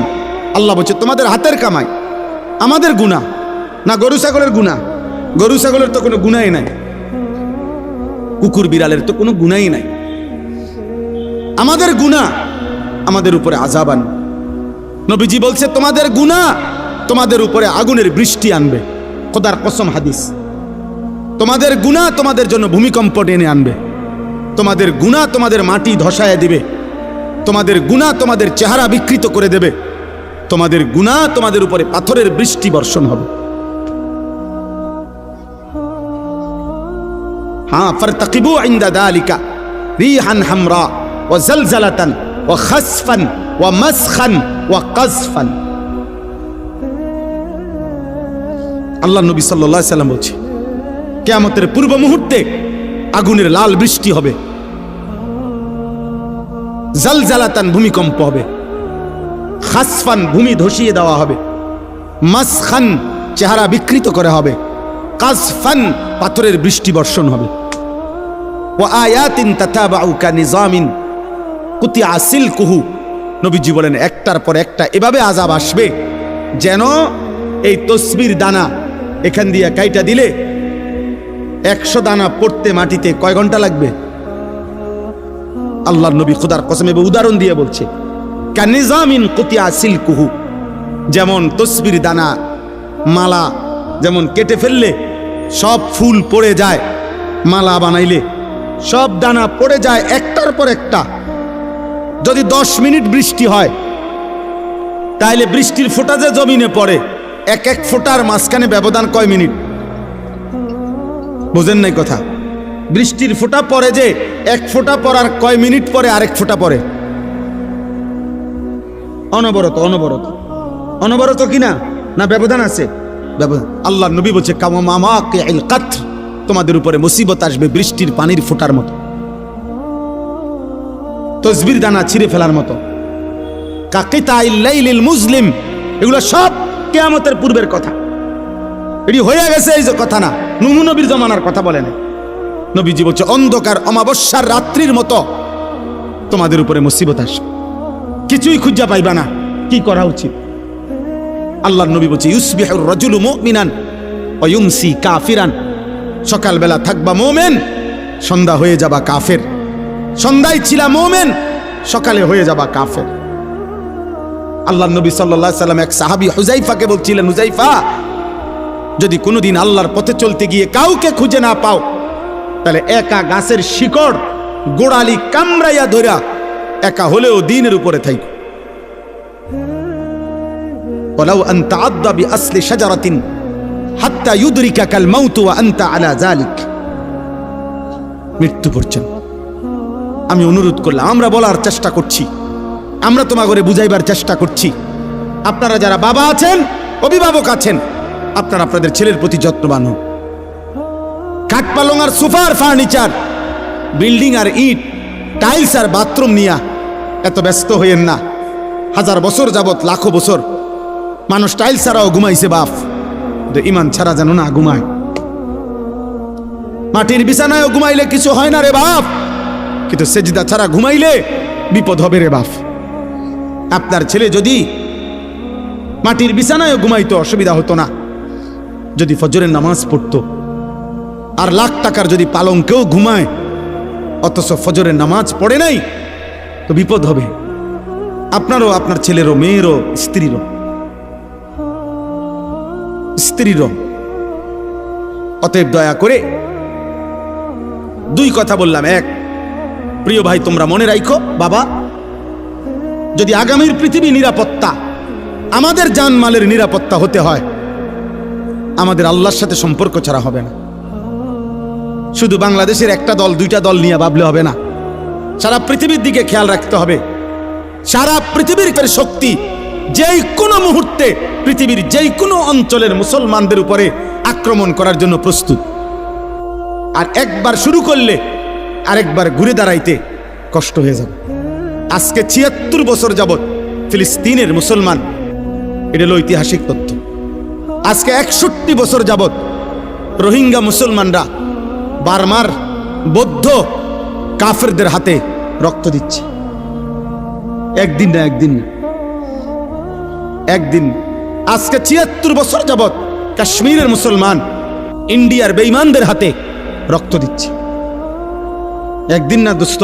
Speaker 1: আল্লাহ বলছে তোমাদের হাতের কামাই। আমাদের গুনাহ না গরু ছাগলের গুনাহ? গরু ছাগলের তো কোনো গুনাহই নাই, কুকুর বিড়ালের তো কোনো গুনাহই নাই। আমাদের গুনাহ আমাদের উপরে আযাব আনবে। নবীজি বলছে তোমাদের গুনাহ তোমাদের উপরে আগুনের বৃষ্টি আনবে, খোদার কসম হাদিস। তোমাদের গুনাহ তোমাদের জন্য ভূমিকম্প টেনে আনবে, তোমাদের গুনাহ তোমাদের মাটি ধসায় দিবে, তোমাদের গুনাহ তোমাদের চেহারা বিকৃত করে দেবে, তোমাদের গুনাহ তোমাদের উপরে পাথরের বৃষ্টি বর্ষণ হবে। হ্যাঁ, ফারতাকিবু ইনদা যালিকা রিহান হামরা ওয়া জালজালাতান ওয়া খাসফান ওয়া মাসখান ওয়া কাযফান। আল্লাহ নবী সাল্লাল্লাহু আলাইহি সাল্লাম বলছে, কিয়ামতের পূর্ব মুহূর্তে আগুনের লাল বৃষ্টি হবে, জালজালাতান ভূমিকম্প হবে, খাসফান ভূমি ধসিয়ে দেওয়া হবে, মাসখান চেহারা বিকৃত করা হবে, কাসফান পাথরের বৃষ্টি বর্ষণ হবে, ওয়া আয়াতিন তাতাবাউ কানিজামিন কুতিয়া সিলকুহু। নবীজি বলেন একটার পর একটা এভাবে আযাব আসবে যেন এই তসবির দানা এখান দিয়ে কাইটা দিলে 100 দানা পড়তে মাটিতে কয় ঘন্টা লাগবে? আল্লাহর নবী খোদার কসম উদাহরণ দিয়ে বলছে, কানিজামিন কুতিয়া সিলকুহু, যেমন তসবির দানা মালা যেমন কেটে ফেললে সব ফুল পড়ে যায়, মালা বানাইলে সব দানা পড়ে যায় একটার পর একটা। যদি 10 মিনিট বৃষ্টি হয় তাহলে বৃষ্টির ফোঁটা যে জমিনে পড়ে এক এক ফোঁটার মাঝখানে ব্যবধান কয় মিনিট? বুঝেন নাই কথা? বৃষ্টির ফোঁটা পড়ে যে এক ফোঁটা পড়ার কয় মিনিট পরে আরেক ফোঁটা পড়ে? অনবরত অনবরত অনবরত কিনা না ব্যবধান আছে? ব্যবধান। আল্লাহর নবী বলছে কামামাকিল কাতর, তোমাদের উপরে মুসিবত আসবে বৃষ্টির পানির ফোঁটার মতো, তসবির দানা ছিঁড়ে ফেলার মতো, কাকিতাইল লাইলিল মুজলিম। এগুলো সব কিয়ামতের পূর্বের কথা, এটি হয়ে গেছে এই যে কথা না, নূহ নবীর জমানার কথা বলে না। নবীজি বলছে অন্ধকার অমাবস্যার রাত্রির মতো তোমাদের উপরে মুসিবত আসবে, কিছুই খুঁজা পাইবা না। কি করা উচিত? আল্লাহর নবী বলছে ইউসবিহুর রাজুলু মুমিনান ওয়া ইউমসি কাফিরান, সকালবেলা থাকবা মুমিন, সন্ধ্যা হয়ে যাবা কাফের, সন্ধ্যায় ছিলা মুমিন, সকালে হয়ে যাবা কাফের। আল্লাহর নবী সাল্লাল্লাহু আলাইহি সাল্লাম এক সাহাবী হুযাইফাকে বলছিলেন, হুযাইফা, যদি কোনোদিন আল্লাহর পথে চলতে গিয়ে কাউকে খুঁজে না পাও তাহলে একা গাছের শিকড় গোড়ালি কামড়াইয়া ধরা একা হলেও দ্বীনের উপরে থাইকো। ওয়ালাউ আন তাআদ্দা বিআসলি শাজারাতিন হাত্তা ইউদরিকাকাল মাউত ওয়া আনতা আলা যালিক। মৃত্যু পর্যন্ত আমি অনুরোধ করলাম, আমরা বলার চেষ্টা করছি, আমরা তোমাকে বুঝাইবার চেষ্টা করছি। আপনারা যারা বাবা আছেন, অভিভাবক আছেন, আপনারা আপনাদের ছেলের প্রতি যত্নবান হন। কাঠ পালং আর সোফার ফার্নিচার, বিল্ডিং আর ইট, টাইলস আর বাথরুম নিয়া এত ব্যস্ত হইয়েন না। 1000 বছর যাবত, লাখো বছর মানুষ টাইলস ছাড়াও ঘুমাইছে বাপ, ইমান ছাড়া যেন না ঘুমায়। মাটির বিছানায়ও ঘুমাইলে কিছু হয় না রে বাপ, কিন্তু সেজদা ছাড়া ঘুমাইলে বিপদ হবে রে বাপ। আপনার ছেলে যদি মাটির বিছানায়ও ঘুমাইতো অসুবিধা হতো না, যদি ফজরের নামাজ পড়তো। আর লাখ টাকার যদি পালঙ্কেও ঘুমায় অথচ ফজরের নামাজ পড়ে নাই, তো বিপদ হবে আপনারও, আপনার ছেলেরও, মেয়েরও, স্ত্রীরও। অতএব দয়া করে 2 কথা বললাম। এক, প্রিয় ভাই, তোমরা মনে রাখো, বাবা, যদি আগামীর পৃথিবী নিরাপত্তা, আমাদের জানমালের নিরাপত্তা হতে হয়, আমাদের আল্লাহর সাথে সম্পর্ক ছাড়া হবে না। শুধু বাংলাদেশের একটা দল, 2টা দল নিয়ে ভাবলে হবে না, সারা পৃথিবীর দিকে খেয়াল রাখতে হবে। সারা পৃথিবীর শক্তি যেই কোনো মুহূর্তে পৃথিবীর যেই কোনো অঞ্চলের মুসলমানদের উপরে আক্রমণ করার জন্য প্রস্তুত। আর একবার শুরু করলে আরেকবার ঘুরে দাঁড়াইতে কষ্ট হয়ে যাবে। আজকে 76 বছর যাবত ফিলিস্তিনের মুসলমান, এটা হলো ঐতিহাসিক তথ্য। আজকে 61 বছর যাবত রোহিঙ্গা মুসলমানরা বার্মার বৌদ্ধ কাফেরদের হাতে রক্ত দিচ্ছে। একদিন না একদিন না একদিন। আজকে 76 বছর যাবত কাশ্মীরের মুসলমান ইন্ডিয়ার বেঈমানদের হাতে রক্ত দিচ্ছে। একদিন না দোস্ত।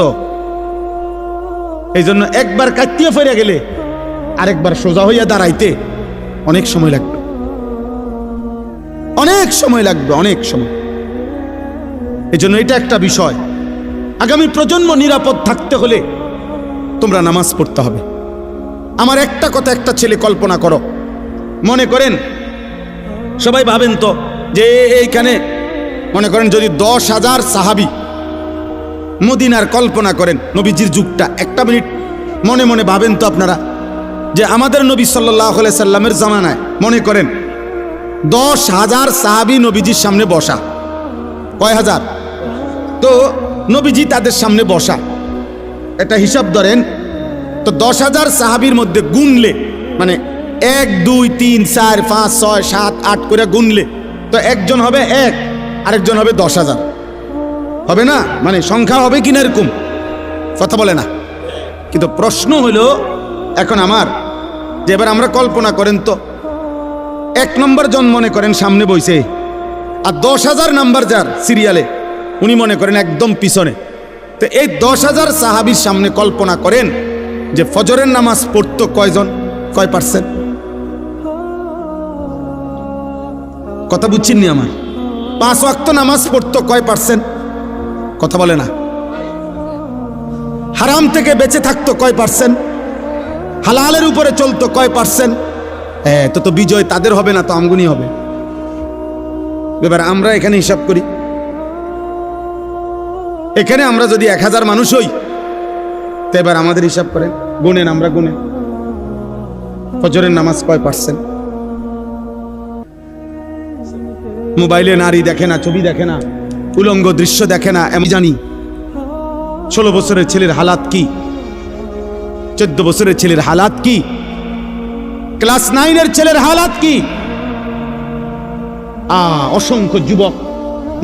Speaker 1: এই জন্য একবার কাটিয়ে ফিরে গেলে আরেকবার সোজা হইয়া দাঁড়াইতে অনেক সময় লাগবে, অনেক সময় লাগবে, অনেক সময়। এই জন্য এটা একটা বিষয়। আগামী প্রজন্ম নিরাপদ থাকতে হলে তোমরা নামাজ পড়তে হবে। আমার একটা কথা, একটা ছেলে কল্পনা করো, মনে করেন, সবাই ভাবেন তো যে এইখানে মনে করেন যদি 10,000 সাহাবী মদিনার কল্পনা করেন, নবীজির যুগটা, একটা মিনিট মনে মনে ভাবেন তো আপনারা যে আমাদের নবী সাল্লাল্লাহু আলাইহি সাল্লামের জামানায় মনে করেন 10,000 সাহাবী নবীজির সামনে বসা। কয় হাজার? তো নবীজি তাদের সামনে বসা, এটা হিসাব ধরেন। তো 10,000 সাহাবীর মধ্যে গুনলে, মানে 1 2 3 4 5 6 7 8 করে গুনলে তো একজন হবে 1, আরেকজন হবে 10,000, হবে না? মানে সংখ্যা হবে কিনা এরকম কথা বলে না। কিন্তু প্রশ্ন হলো এখন আমার, যে এবার আমরা কল্পনা করেন তো 1 নম্বর জন মনে করেন সামনে বইছে, আর 10,000 নাম্বার যার সিরিয়ালে উনি মনে করেন একদম পিছনে। তো এই 10,000 সাহাবীর সামনে কল্পনা করেন যে ফজরের নামাজ পড়তো কয়জন, কয় পার্সেন্ট? কথা বুঝছেননি আমার? 5 ওয়াক্ত নামাজ পড়তো কয় পার্সেন্ট? কথা বলে না। হারাম থেকে বেঁচে থাকতো কয় পার্সেন্ট? হালালের উপরে চলতো কয় পার্সেন্ট? তো বিজয় তাদের হবে না, তো আমগুনি হবে। এবার আমরা এখানে হিসাব করি, এখানে আমরা যদি 1000 মানুষ হই, তো এবার আমাদের হিসাব করেন, গুনেন, আমরা গুনেন ফজরের নামাজ কয় পার্সেন্ট? মোবাইলে নারী দেখে না, ছবি দেখে না, উলঙ্গ দৃশ্য দেখে না, আমি জানি। 16 বছরের ছেলের হালাত কি, 14 বছরের ছেলের হালাত কি, ক্লাস 9-এর ছেলের হালাত কি। অসংখ্য যুবক,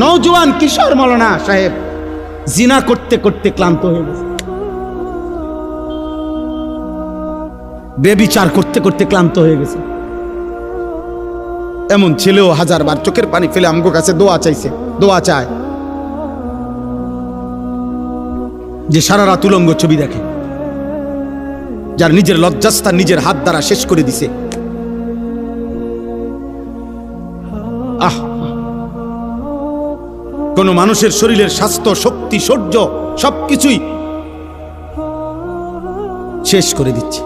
Speaker 1: নওজোয়ান, কিশোর মাওলানা সাহেব জিনা করতে করতে ক্লান্ত হয়ে গেছে, বেবিচার করতে করতে ক্লান্ত হয়ে গেছে। এমন ছেলেও 1000 বার চোখের পানি ফেলে আমগো কাছে দোয়া চাইছে, দোয়া চায়, যে সারা রাত উলঙ্গ ছবি দেখে, যার নিজের লজ্জাস্থান নিজের হাত দ্বারা শেষ করে দিছে। কোন মানুষের শরীরের স্বাস্থ্য, শক্তি, শৌর্য সবকিছুই শেষ করে দিচ্ছে।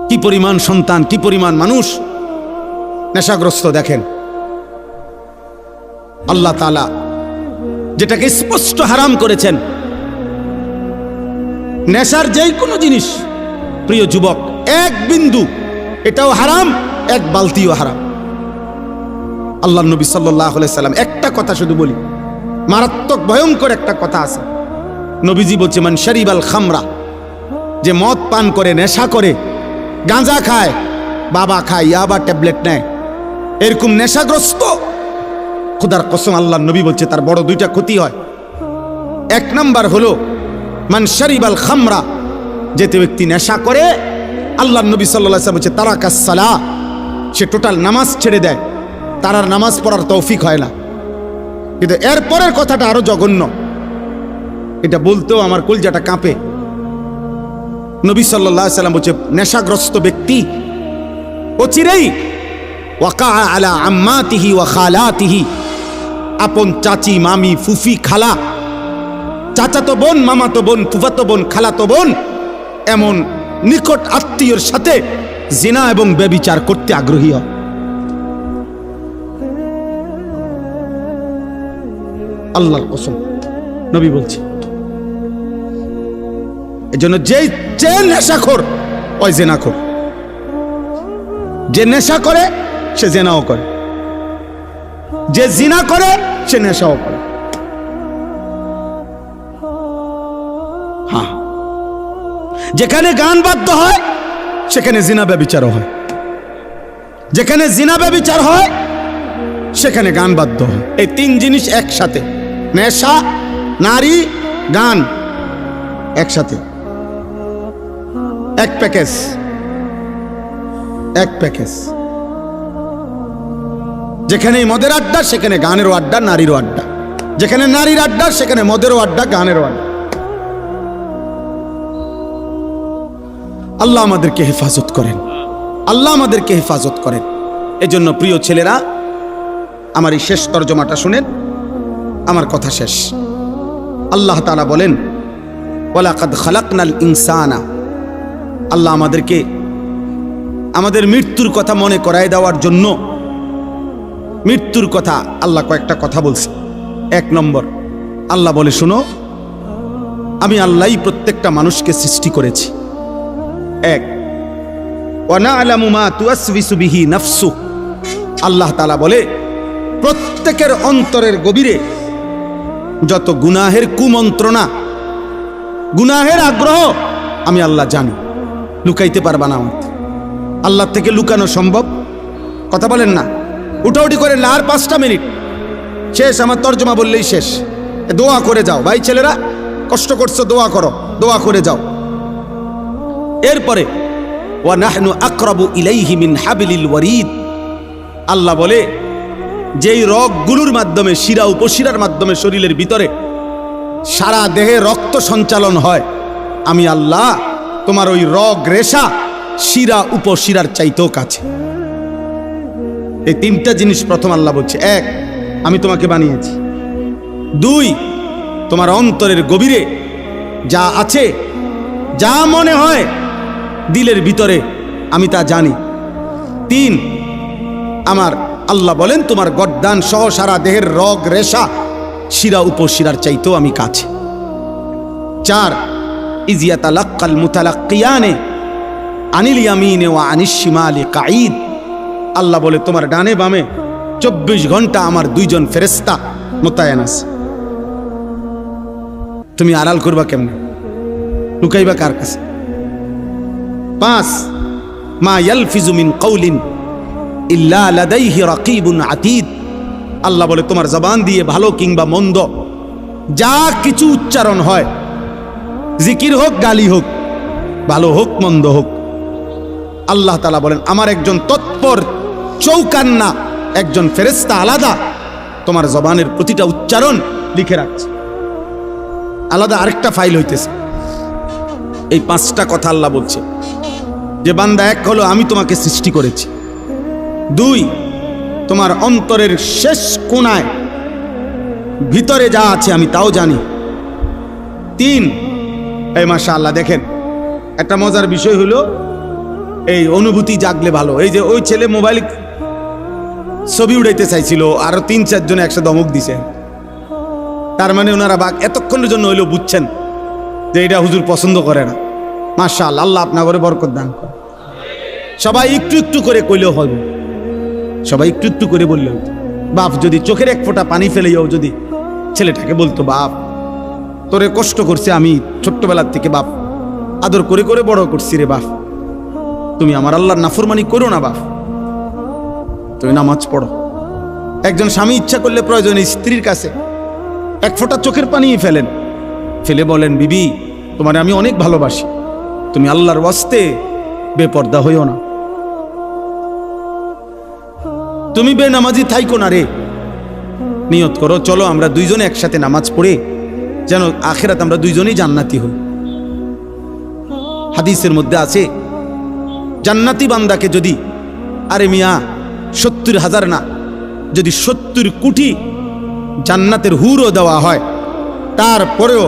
Speaker 1: কি পরিমাণ সন্তান, কি পরিমাণ মানুষ নেশাগ্রস্ত দেখেন। আল্লাহ তাআলা যেটাকে স্পষ্ট হারাম করেছেন, নেশার যেই কোনো জিনিস, প্রিয় যুবক, 1 বিন্দু এটাও হারাম, 1 বালতিও হারাম। আল্লাহ নবী সাল্লাল্লাহু আলাইহি সাল্লাম একটা কথা শুধু বলি, মারাত্মক ভয়ঙ্কর একটা কথা আছে। নবীজি বলছে, মান শারিবাল খামরা, যে মদ পান করে, নেশা করে, গাঁজা খায়, বাবা খায়, ইয়াবা ট্যাবলেট নেয়, এরকম নেশাগ্রস্ত, খোদার কসম আল্লাহ নবী বলছে তার বড় 2টা ক্ষতি হয়। 1 নাম্বার হলো মান শারিবাল খামরা, যেতে ব্যক্তি নেশা করে, আল্লাহ নবী সাল্লাল্লাহু আলাইহি ওয়াসাল্লাম বলছে তারাকাস সালাহ, সে টোটাল নামাজ ছেড়ে দেয়, তার আর নামাজ পড়ার তৌফিক হয় না। কিন্তু এর পরের কথাটা আরো জঘন্য, এটা বলতেও আমার কলজাটা কাঁপে। নবী সাল্লাল্লাহু আলাইহি ওয়াসাল্লাম বলছে নেশাগ্রস্ত ব্যক্তি অচিরেই ওয়াকা আলা আম্মাতিহি ওয়া খালাতিহি, আপন চাচি, মামি, ফুফি, খালা, চাচাতো বোন, মামাতো বোন, ফুফাতো বোন, খালাতো বোন, এমন নিকট আত্মীয়ের সাথে জিনা এবং ব্যভিচার করতে আগ্রহী হয়। আল্লাহর কসম নবী বলছে। এজন্য যে নেশাখোর ওই জেনাখোর, যে নেশা করে সে জেনাও করে, যে জিনা করে সে নেশাও করে। হ্যাঁ, যেখানে গান বাদ্য হয় সেখানে জিনা ব্যভিচারও হয়, যেখানে জিনা ব্যভিচার হয় সেখানে গান বাদ্য হয়। এই 3 জিনিস একসাথে, নেশা, নারী, গান একসাথে, এক প্যাকেজ, এক প্যাকেজ। যেখানে মদের আড্ডা সেখানে গানেরও আড্ডা, নারীরও আড্ডা, যেখানে নারীর আড্ডা সেখানে মদেরও আড্ডা, গানেরও আড্ডা। আল্লাহ আমাদেরকে হেফাজত করেন, আল্লাহ আমাদেরকে হেফাজত করেন। এজন্য প্রিয় ছেলেরা, আমার এই শেষ তরজমাটা শুনেন, আমার কথা শেষ। আল্লাহ তাআলা বলেন ওয়ালাকাদ খালাকনাল ইনসানা, আল্লাহ আমাদেরকে আমাদের মৃত্যুর কথা মনে করায় দেওয়ার জন্য, মৃত্যুর কথা আল্লাহ কয়েকটা কথা বলছে। 1 নম্বর, আল্লাহ বলে শোনো, আমি আল্লাহই প্রত্যেকটা মানুষকে সৃষ্টি করেছি। 1, ওয়া না'লামু মা তুওয়াসবিসু বিহি নাফসু। আল্লাহ তাআলা বলে প্রত্যেকের অন্তরের গভীরে যত গুনাহের কুমন্ত্রণা, গুনাহের আগ্রহ আমি আল্লাহ জানি। লুকাইতে পারবা না আমার আল্লাহ থেকে, লুকানো সম্ভব? কথা বলেন না, উঠাউঠি করে আর 5টা মিনিট শেষ, আমার তর্জমা বললেই শেষ। দোয়া করে যাও ভাই, ছেলেরা কষ্ট করছো, দোয়া করো, দোয়া করে যাও। এরপরে ওয়া নাহনু আকরাবু ইলাইহি মিন হাবলিল ওয়ারিদ। আল্লাহ বলে যেই রগগুলোর মাধ্যমে, শিরা উপশিরার মাধ্যমে শরীরের ভিতরে সারা দেহে রক্ত সঞ্চালন হয়, আমি আল্লাহ তোমার ওই রগ রেশা শিরা উপশিরার চাইতেও কাছে। এই 3টা জিনিস প্রথম আল্লাহ বলছে। 1, আমি তোমাকে বানিয়েছি। 2, তোমার অন্তরের গভীরে যা আছে, যা মনে হয় দিলের ভিতরে, আমি তা জানি। 3, আমার আল্লাহ বলেন তোমার গর্দান সহ সারা দেহের রগ রেশা শিরা উপশিরার চাইতেও আমি কাছে। 4, ইয ইয়াতালাক্কাল মুতালাক্কিয়ানে আনিল ইয়ামিনে ওয়া আনিশ শিমালি কাঈদ। আল্লাহ বলে তোমার ডানে বামে 24 ঘন্টা আমার 2 জন ফেরেশতা মোতায়েন আছে। তুমি আড়াল করবা কেমনে, লুকাইবা কার কাছে? 5, মা ইয়ালফিজু মিন কাউলিন ইল্লা লাদাইহি রাকিবুন আতীদ। আল্লাহ বলে তোমার জবান দিয়ে ভালো কিংবা মন্দ যা কিছু উচ্চারণ হয়, জিকির হোক, গালি হোক, ভালো হোক, মন্দ হোক, আল্লাহ তাআলা বলেন আমার একজন তৎপর চৌকান্না একজন ফেরেশতা আলাদা তোমার জবানের প্রতিটা উচ্চারণ লিখে রাখছে। আলাদা আরেকটা ফাইল হইতেছে। এই 5টা কথা আল্লাহ বলছে যে বান্দা, 1 হলো আমি তোমাকে সৃষ্টি করেছি। 2, তোমার অন্তরের শেষ কোণায় ভিতরে যা আছে আমি তাও জানি। 3, এই মাশাআল্লাহ দেখেন একটা মজার বিষয় হলো এই অনুভূতি জাগলে ভালো। এই যে ওই ছেলে মোবাইল ছবি উড়াইতে চাইছিল, আরো 3-4 জন একসাথে ধমক দিছে। তার মানে ওনারা এতক্ষণের জন্য হইলেও বুঝছেন যে এটা হুজুর পছন্দ করে না। মাশাআল্লাহ, আল্লাহ আপনার ঘরে বরকত দান করে। সবাই একটু একটু করে কইলেও হবে, সবাই একটু একটু করে বললেও। বাপ যদি চোখের 1 ফোঁটা পানি ফেলেও যদি ছেলেটাকে বলতো, বাপ তোরে কষ্ট করছে আমি ছোট্টবেলার থেকে, বাপ আদর করে করে বড় করছি রে বাপ, তুমি আমার আল্লাহর নাফরমানি করো না বাপ, তুমি নামাজ পড়ো। একজন স্বামী ইচ্ছা করলে প্রয়োজনে স্ত্রীর কাছে 1 ফোঁটা চোখের পানি ফেলেন, ফেলে বলেন, বিবি তোমার আমি অনেক ভালোবাসি, তুমি আল্লাহর ওয়াস্তে বেপর্দা হইও না, তুমি বেনামাজি থাইকো না রে, নিয়ত করো চলো আমরা 2 জনে একসাথে নামাজ পড়ে যেন আখিরাত আমরা 2 জনেই জান্নাতি হই। হাদিসের মধ্যে আছে জান্নাতি বান্দাকে যদি, আরে মিয়া 70,000 না, যদি 70 কোটি জান্নাতের হুরও দেওয়া হয়, তারপরেও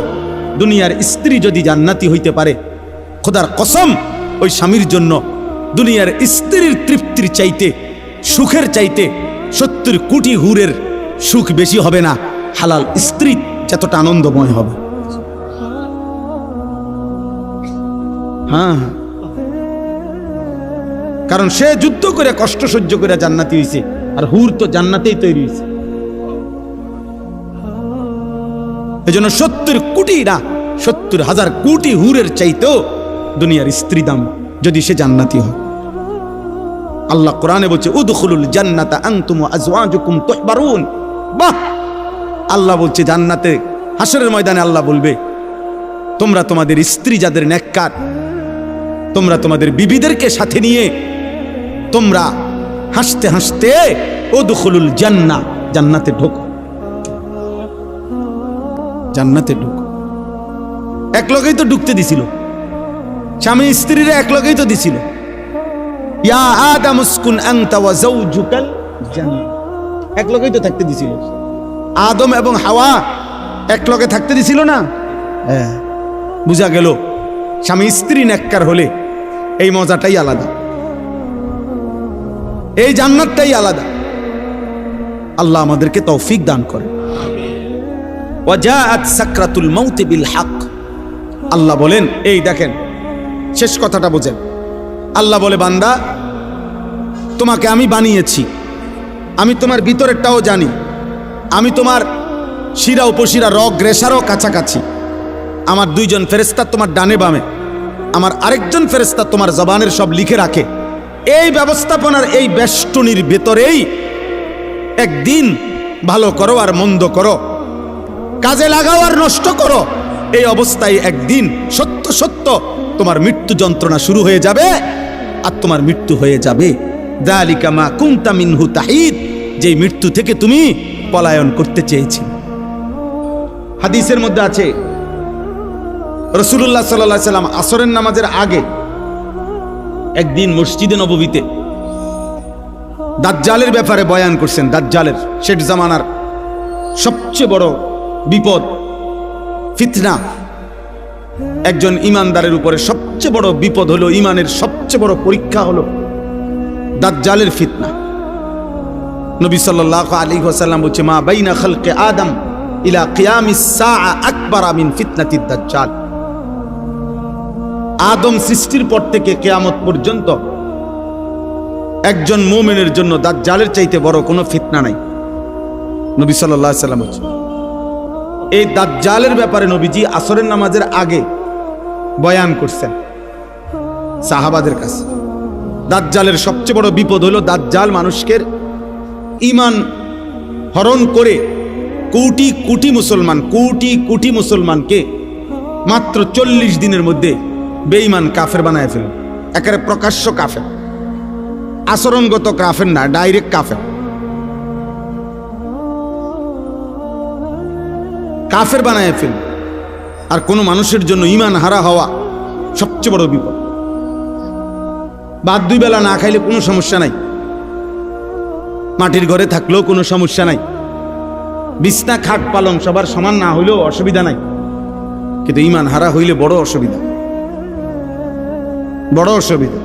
Speaker 1: দুনিয়ার স্ত্রী যদি জান্নাতি হইতে পারে, খোদার কসম ওই স্বামীর জন্য দুনিয়ার স্ত্রীর তৃপ্তির চাইতে, সুখের চাইতে 70 কোটি হুরের সুখ বেশি হবে না, হালাল স্ত্রী যতটা আনন্দময় হবে। হ্যাঁ, কারণ সে যুদ্ধ করে কষ্ট সহ্য করে জান্নাতি হইছে, আর হুর তো জান্নাতেই তৈরি হয়েছে। এজন্য 70 কোটি না, 70,000 কোটি হুরের চাইতেও দুনিয়ার স্ত্রী দাম যদি সে জান্নাতি হয়। আল্লাহ কোরআনে বলছে উদখুলুল জান্নাতা আনতুম ওয়া আজওয়াজুকুম তুহবারুন। বাহ, আল্লাহ বলছে জান্নাতে হাসরের ময়দানে আল্লাহ বলবে তোমরা তোমাদের স্ত্রী যাদের নেককার, তোমরা তোমাদের বিবিদেরকে সাথে নিয়ে তোমরা হাসতে হাসতে উদখুলুল জান্নাহ, জান্নাতে ঢোকো, জান্নাতে ঢোকো। এক লগেই তো ঢুকতে দিছিল, স্বামী স্ত্রীরা এক লগেই তো দিছিল। ইয়া আদম উসকুন আনতা ওয়া যাওজুকাল জান্নাহ, এক লগেই তো থাকতে দিছিল। আদম এবং হাওয়া এক লগে থাকতে দিছিল না? হ্যাঁ, বুঝা গেল স্বামী স্ত্রী নেককার হলে এই মজাটাই আলাদা, এই জান্নাতটাই আলাদা। আল্লাহ আমাদেরকে তৌফিক দান করে। ওয়াজাআত সাকরাতুল মাউত বিল হক। আল্লাহ বলেন, এই দেখেন শেষ কথাটা বোঝেন, আল্লাহ বলে, বান্দা তোমাকে আমি বানিয়েছি, আমি তোমার ভিতরেরটাও জানি, আমি তোমার শিরা উপশিরা রগ রেশারও কাছাকাছি। আমার দুইজন ফেরেশতা তোমার ডানে বামে, আমার আরেকজন ফেরেশতা তোমার জবানের সব লিখে রাখে। এই ব্যবস্থাপনার এই বেষ্টনীর ভেতরেই একদিন ভালো করো আর মন্দ করো, কাজে লাগাও আর নষ্ট করো, এই অবস্থায় একদিন সত্য সত্য তোমার মৃত্যু যন্ত্রণা শুরু হয়ে যাবে আর তোমার মৃত্যু হয়ে যাবে। যালিকা মা কুনতা মিনহু তাহিদ, যেই মৃত্যু থেকে তুমি পলায়ন করতে চেয়েছি। হাদিসের মধ্যে আছে রাসূলুল্লাহ সাল্লাল্লাহু আলাইহি সাল্লাম আসরের নামাজের আগে একদিন মসজিদে নববীতে দাজ্জালের ব্যাপারে বয়ান করছেন। দাজ্জালের শেষ জামানার সবচেয়ে বড় বিপদ ফিতনা, একজন ইমানদারের উপরে সবচেয়ে বড় বিপদ হলো, ইমানের সবচেয়ে বড় পরীক্ষা হলো দাজ্জালের ফিতনা। নবী সাল্লাল্লাহু আলাইহি ওয়াসাল্লাম বলছে, মা বাইনা খালকে আদম ইলা কিয়ামিস সাআ আকবার মিন ফিতনাতিদ দাজ্জাল। আদম সৃষ্টির পর থেকে কিয়ামত পর্যন্ত একজন মুমিনের জন্য দাজ্জালের চাইতে বড় কোনো ফিতনা নাই। নবী সাল্লাল্লাহু আলাইহি ওয়াসাল্লাম বলছে। এই দাজ্জালের ব্যাপারে নবীজি আসরের নামাজের আগে বয়ান করছেন সাহাবাদের কাছে। দাজ্জালের সবচেয়ে বড় বিপদ হলো দাজ্জাল মানুষকে ঈমান হরণ করে কোটি কোটি মুসলমানকে মাত্র 40 দিনের মধ্যে বেঈমান কাফের বানায় ফেলেন। একেবারে প্রকাশ্য কাফের, আচরণগত কাফের না, ডাইরেক্ট কাফের। কাফের বানায় ফেল। আর কোনো মানুষের জন্য ঈমান হারা হওয়া সবচেয়ে বড় বিপদ। ভাত 2 বেলা না খাইলে কোনো সমস্যা নাই, মাটির ঘরে থাকলেও কোনো সমস্যা নাই, বিছনা খাট পালং সবার সমান না হইলেও অসুবিধা নাই, কিন্তু ঈমান হারা হইলে বড় অসুবিধা, বড় অসুবিধা।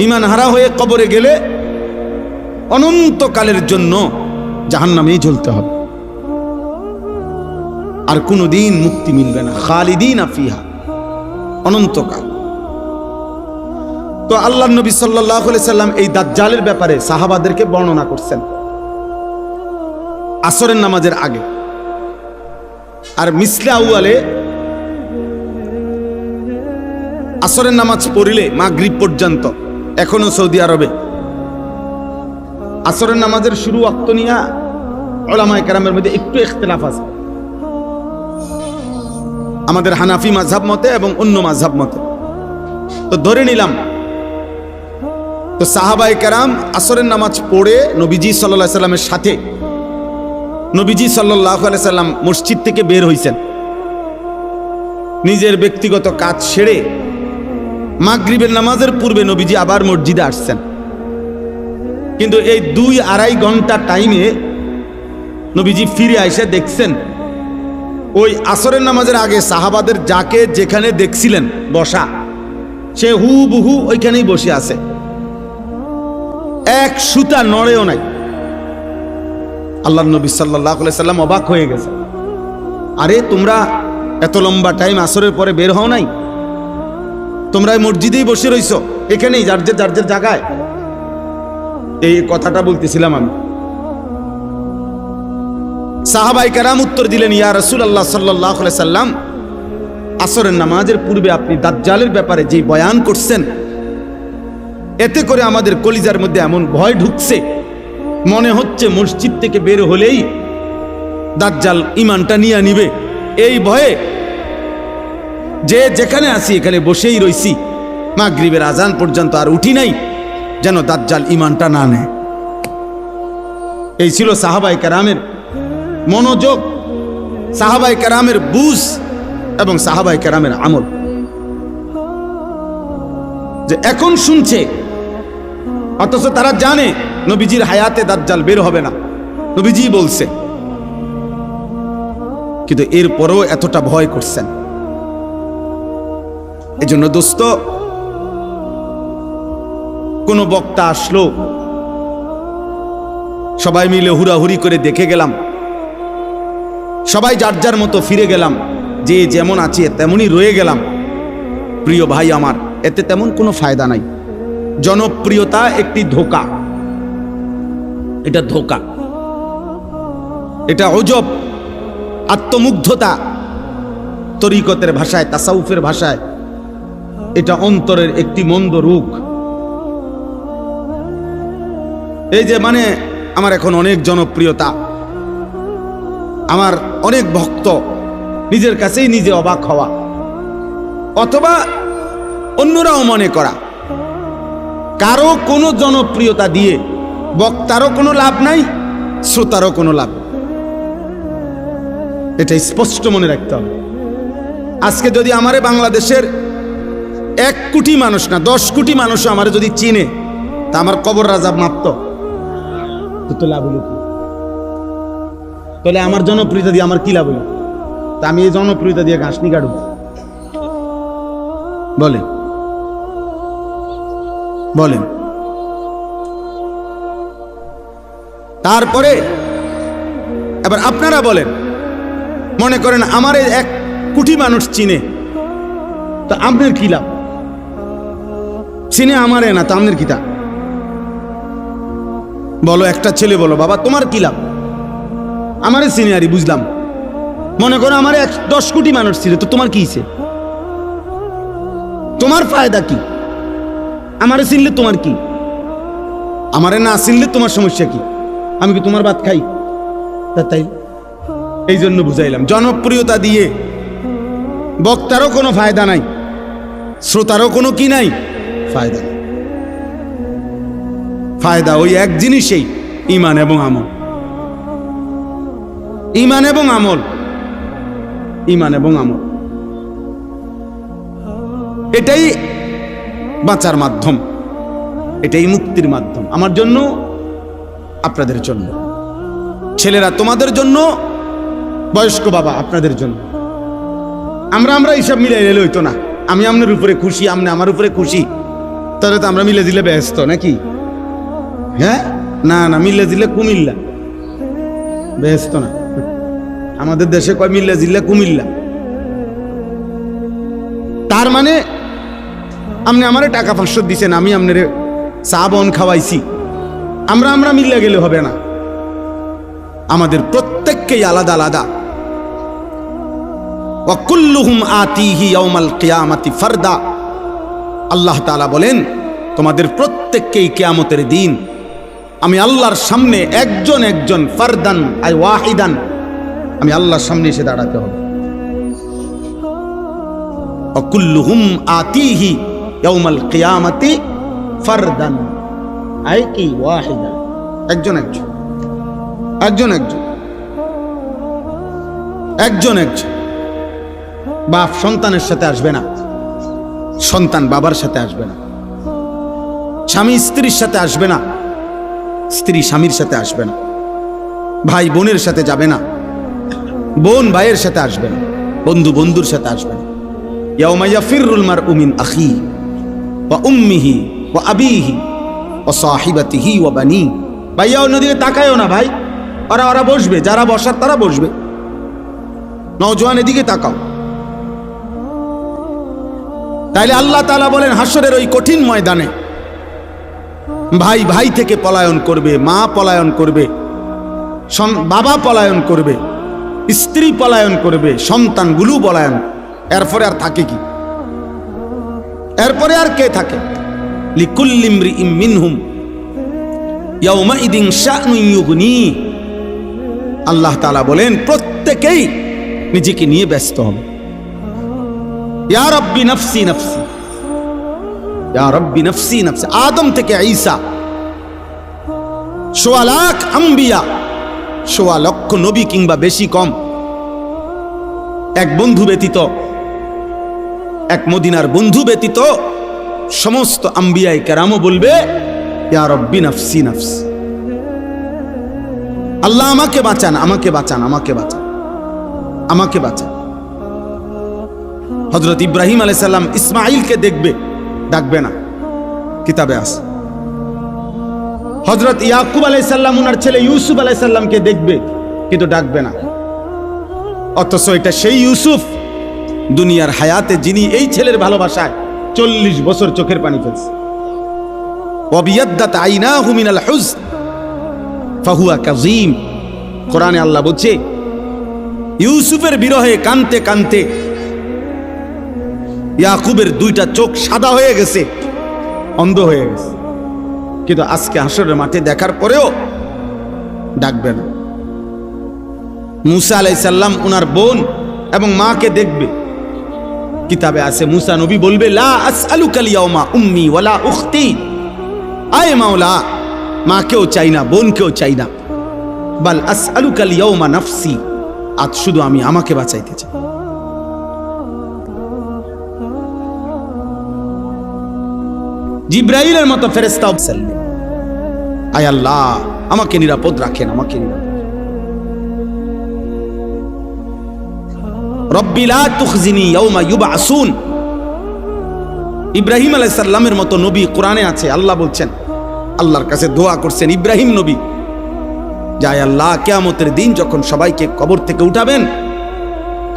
Speaker 1: ঈমান হারা হয়ে কবরে গেলে অনন্তকালের জন্য জাহান্নামেই জ্বলতে হবে, আর কোনোদিন মুক্তি মিলবে না। খালিদিনা ফিহা, অনন্তকাল। তো আল্লাহর নবী সাল্লাল্লাহু আলাইহি সাল্লাম এই দাজ্জালের ব্যাপারে সাহাবাদেরকে বর্ণনা করছেন আসরের নামাজের আগে। আর মিসলে আউয়ালে আসরের নামাজ পড়িলে মাগরিব পর্যন্ত এখনো সৌদি আরবে আসরের নামাজের শুরু ওয়াক্ত নিয়ে উলামায়ে কেরামের মধ্যে একটু ইখতিলাফ আছে। আমাদের হানাফি মাযহাব মতে এবং অন্য মাযহাব মতে। তো ধরে নিলাম তো সাহাবায়ে কেরাম আসরের নামাজ পড়ে নবীজি সাল্লাল্লাহু আলাইহি সাল্লামের সাথে নবীজি সাল্লাল্লাহু আলাইহি সাল্লাম মসজিদ থেকে বের হইছেন, নিজের ব্যক্তিগত কাজ সেরে মাগরিবের নামাজের পূর্বে নবীজি আবার মসজিদে আসছেন। কিন্তু এই 2-2.5 ঘন্টা টাইমে নবীজি ফিরে এসে দেখছেন ওই আসরের নামাজের আগে সাহাবাদের যাকে যেখানে দেখছিলেন বসা, সে হুবহু ওইখানেই বসে আছে, এক সুতা নড়েও নাই। আল্লাহর নবী সাল্লাল্লাহু আলাইহি সাল্লাম অবাক হয়ে গেছে, আরে তোমরা এত লম্বা টাইম আসরের পরে বের হও নাই, তোমরা এই মসজিদেই বসে রইছো, এখানেই যার যে জায়গায়। এই কথাটা বলতেছিলাম আমি। সাহাবায়ে কেরাম উত্তর দিলেন, ইয়া রাসূলুল্লাহ সাল্লাল্লাহু আলাইহি সাল্লাম, আসরের নামাজের পূর্বে আপনি দাজ্জালের ব্যাপারে যে বয়ান করছেন, এতে করে আমাদের কলিজার মধ্যে এমন ভয় ঢুকছে, মনে হচ্ছে মসজিদ থেকে বের হলেই দাজ্জাল ঈমানটা নিয়ে নিবে। এই ভয়ে যে যেখানে আছি এখানে বসেই রইছি, মাগরিবের আজান পর্যন্ত আর উঠি নাই, যেন দাজ্জাল ঈমানটা না নেয়। এই ছিল সাহাবায়ে কেরামের মনোযোগ, সাহাবায়ে কেরামের বুঝ এবং সাহাবায়ে কেরামের আমল। যে এখন শুনছে অথচ তারা জানে নবীজির হায়াতে দাজ্জাল বের হবে না, নবীজি বলছে, কিন্তু এরপরও এতটা ভয় করছেন। এজন্য দোস্ত, কোন বক্তা আসলো, সবাই মিলে হুড়াহুড়ি করে দেখে গেলাম, সবাই যার যার মতো ফিরে গেলাম, যে যেমন আছে তেমনই রয়ে গেলাম। প্রিয় ভাই আমার, এতে তেমন কোনো ফায়দা নাই। জনপ্রিয়তা একটি ধোঁকা, এটা ধোঁকা, এটা অজব, আত্মমুগ্ধতা, তরিকতের ভাষায়, তাসাউফের ভাষায় এটা অন্তরের একটি মন্দ রোগ। এই যে মানে আমার এখন অনেক জনপ্রিয়তা, আমার অনেক ভক্ত, নিজের কাছেই নিজে অবাক হওয়া, অথবা অন্যরাও মনে করা কারো কোনো জনপ্রিয়তা দিয়ে বক্তারও কোনো লাভ নাই, শ্রোতারও কোনো লাভ। এটা স্পষ্ট মনে রাখতে হবে। আজকে যদি আমারে বাংলাদেশের 1 কোটি মানুষ না 10 কোটি মানুষ আমার যদি চিনে, তা আমার কবর রাজা মাপত তো লাভ হলো কি? তাহলে আমার জনপ্রিয়তা দিয়ে আমার কি লাভ হলো? তা আমি এই জনপ্রিয়তা দিয়ে ঘাসনি কাটব? বলেন বলেন। তারপরে এবার আপনারা বলেন, মনে করেন আমার 1 কোটি মানুষ চিনে, তো আপনার কি লাভ? চিনে আমারে না, তো আপনার কি তা? বলো, একটা ছেলে বলো, বাবা তোমার কি লাভ? আমারে চিনে আরই বুঝলাম। মনে করো আমার 10 কোটি মানুষ চিনে, তো তোমার কি হইছে? তোমার ফায়দা কি? আমারে চিনলে তোমার কি? আমারে না চিনলে তোমার সমস্যা কি? আমি কি তোমার ভাত খাই? তাই এই জন্য বুঝাইলাম, জনপ্রিয়তা দিয়ে বক্তারও কোনো ফায়দা নাই, শ্রোতারও কোনো কি নাই, ফায়দা নাই। ফায়দা ওই এক জিনিসেই, ঈমান এবং আমল। ঈমান এবং আমল, ঈমান এবং আমল, এটাই বাঁচার মাধ্যম, এটাই মুক্তির মাধ্যম। আমার জন্য, আপনাদের জন্য, ছেলেরা তোমাদের জন্য, বয়স্ক বাবা আপনাদের জন্য। আমরা এইসব মিলে এলে হইতো না। আমি আপনার উপরে খুশি, আপনি আমার উপরে খুশি, তাহলে তো আমরা মিলে দিলে ব্যস্ত নাকি? হ্যাঁ, না না, মিলে দিলে কুমিল্লা, ব্যস্ত না। আমাদের দেশে কয় মিলে দিলে কুমিল্লা। তার মানে আপনি আমারে টাকা 500 দিচ্ছেন, আমি আপনার চা বন খাওয়াইছি, আমরা মিলে গেলে হবে না। আমাদের প্রত্যেককেই আলাদা আলাদা। ওয়াকুল্লুহুম আতিহি ইয়াউমাল কিয়ামাতি ফারদা। আল্লাহ তাআলা বলেন, তোমাদের প্রত্যেককেই কিয়ামতের দিন আমি আল্লাহর সামনে একজন একজন, ফারদান আই ওয়াহিদান, আমি আল্লাহর সামনে এসে দাঁড়াতে হবে। ওয়াকুল্লুহুম আতিহি ইয়াউমাল কিয়ামাতি ফারদান আই কি ওয়াহিদান, একজন একজন, একজন একজন, একজন একজন। বাপ সন্তানের সাথে আসবে না, সন্তান বাবার সাথে আসবে না, স্বামী স্ত্রীর সাথে আসবে না, স্ত্রী স্বামীর সাথে আসবে না, ভাই বোনের সাথে যাবে না, বোন ভাইয়ের সাথে আসবে না, বন্ধু বন্ধুর সাথে আসবে না। ইয়াউমা ইয়াফিরুল মারউ মিন আখিহি ওয়া উম্মিহি ওয়া আবিহি ওয়া সাহিবাতিহি ওয়া বানি। ভাইয়া অন্যদিকে তাকায়ও না ভাই, ওরা বসবে, যারা বসার তারা বসবে। নওজোয়ান এদিকে তাকাও। তাইলে আল্লাহ তাআলা বলেন, হাসরের ওই কঠিন ময়দানে ভাই ভাই থেকে পলায়ন করবে, মা পলায়ন করবে, বাবা পলায়ন করবে, স্ত্রী পলায়ন করবে, সন্তানগুলো পলায়ন। এরপরে আর থাকে কি? এরপরে আর কে থাকে? লিকুল্লি ইমরিইম মিনহুম ইয়াউমাইদিন শা'নুন ইউগনি। আল্লাহ তাআলা বলেন, প্রত্যেকেই নিজেকে নিয়ে ব্যস্ত হবে। ইয়া রাব্বি নফসি নফসি, ইয়া রাব্বি নফসি নফসি। আদম থেকে ঈসা, ১৬ লাখ আম্বিয়া, ১৬ লক্ষ নবী কিংবা বেশি কম, এক বন্ধু ব্যতীত, এক মদিনার বন্ধু ব্যতীত সমস্ত আম্বিয়ায়ে কেরামও বলবে, ইয়া রাব্বি নফসি নফসি, আল্লাহ আমাকে বাঁচান, আমাকে বাঁচান, আমাকে বাঁচান, আমাকে বাঁচান। হযরত ইব্রাহিম আলাইহিস সালাম ইসমাঈলকে দেখবে, ডাকবে না, কিতাবে আছে। হযরত ইয়াকুব আলাইহিস সালাম ওনার ছেলে ইউসুফ আলাইহিস সালামকে দেখবে, কিন্তু ডাকবে না। অথচ এটা সেই ইউসুফ দুনিয়ার হায়াতে যিনি এই ছেলের ভালোবাসায় 40 বছর চোখের পানি ফেলছে। ওয়াবিয়াদ্দাত আইনাহু মিনাল হুজন ফাহুয়া কাযীম। কোরআনে আল্লাহ বলছে ইউসুফের বিরহে কানতে কানতে ইয়াকুবের 2টা চোখ সাদা হয়ে গেছে, অন্ধ হয়ে গেছে। কিন্তু আজকে হাসরের মাঠে দেখার পরেও ডাকবে না। মুসা আলাইহিস সালাম ওনার বোন এবং মাকে দেখবে। কিতাবে আছে মুসা নবী বলবে লা আসআলুকাল ইয়াউমা উম্মি ওয়ালা উখতি, আয় মাওলা মাকেও চাই না বোনকেও চাই না, বাল আসআলুকাল ইয়াউমা নাফসি, আজ শুধু আমি আমাকে বাঁচাইতে চাই। জিব্রাইলের মতো ফেরেশতা বললেন আয় আল্লাহ আমাকে নিরাপদ রাখেন, আমাকে নিরাপদ। রব্বি লা তুখজিনি ইয়াউমা ইউবআসুন। ইব্রাহিম আলাইহিস সালামের মতো নবী কোরআনে আছে, আল্লাহ বলছেন, আল্লাহর কাছে দোয়া করছেন ইব্রাহিম নবী, যায় আল্লাহ কিয়ামতের দিন যখন সবাইকে কবর থেকে উঠাবেন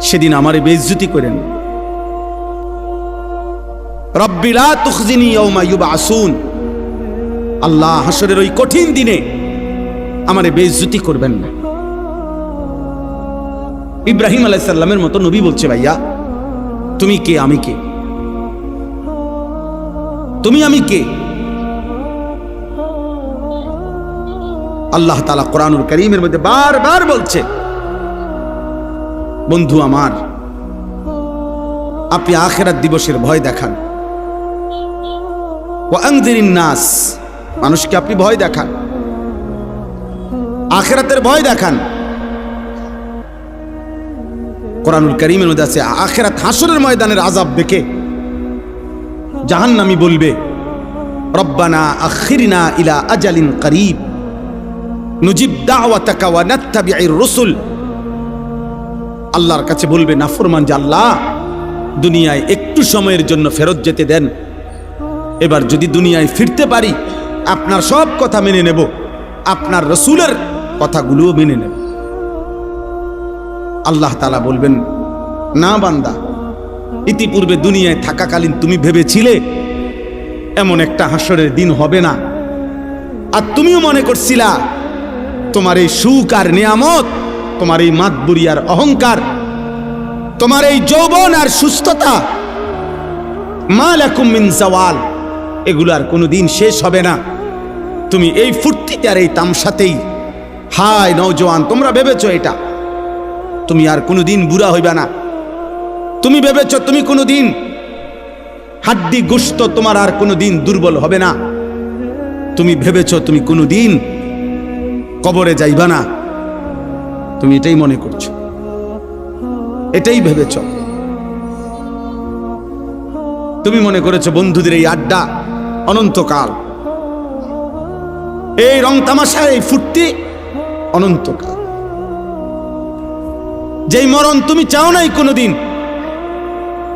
Speaker 1: সেদিন আমারে বেইজ্জতি করেন। রব্বি লা তুখজিনি ইয়াউমা ইউবআসুন, আল্লাহ হাসরের ওই কঠিন দিনে আমারে বেইজ্জতি করবেন না। ইব্রাহিম আলাইহিস সালামের মতো নবী বলছে ভাইয়া তুমি কে আমি কে, তুমি আমি কে? আল্লাহ তাআলা কোরআনুল কারীমের মধ্যে বারবার বলছে বন্ধু আমার আপনি আখিরাত দিবসের ভয় দেখান। ওয়া আনযিরিন নাস, মানুষকে আপনি ভয় দেখান, আখিরাতের ভয় দেখান। কোরআনুল কারীমের মধ্যে আছে আখিরাত হাসরের ময়দানের আযাব দেখে জাহান্নামী বলবে রব্বানা আখিরনা ইলা আজালিন করিব নুজিব দাওয়াতাকা ওয়া নাত্তাবি'ir রুসুল। আল্লাহর কাছে বলবে নাফরমান যে আল্লাহ দুনিয়ায় একটু সময়ের জন্য ফেরত যেতে দেন, এবার যদি দুনিয়ায় ফিরতে পারি আপনার সব কথা মেনে নেব, আপনার রসুলের কথাগুলোও মেনে নেব। আল্লাহ তাআলা বলবেন না বান্দা, ইতিপূর্বে দুনিয়ায় থাকাকালীন তুমি ভেবেছিলে এমন একটা হাসরের দিন হবে না, আর তুমিও মনে করছিলা তোমার এই সুখ আর নিয়ামত, তোমার এই মাতবুরি আর অহংকার, তোমার এই যৌবন আর সুস্থতা, মা লাকুম মিন জাওয়াল, এগুলো আর কোনোদিন শেষ হবে না। তুমি এই ফুর্তিতে আর এই তামসাতেই হায় নওজোয়ান তোমরা ভেবেছো এটা, তুমি আর কোনোদিন বুড়া হইবে না। তুমি ভেবেছো তুমি কোনোদিন হাড্ডি গোশত তোমার আর কোনোদিন দুর্বল হবে না। তুমি ভেবেছো তুমি কোনোদিন কবরে যাইবা না। তুমি এটাই মনে করছো, এটাই ভেবেছো। তুমি মনে করেছো বন্ধুদের এই আড্ডা অনন্তকাল, এই রং তামাশা এই ফুর্তি অনন্তকাল। যেই মরণ তুমি চাও নাই কোনোদিন,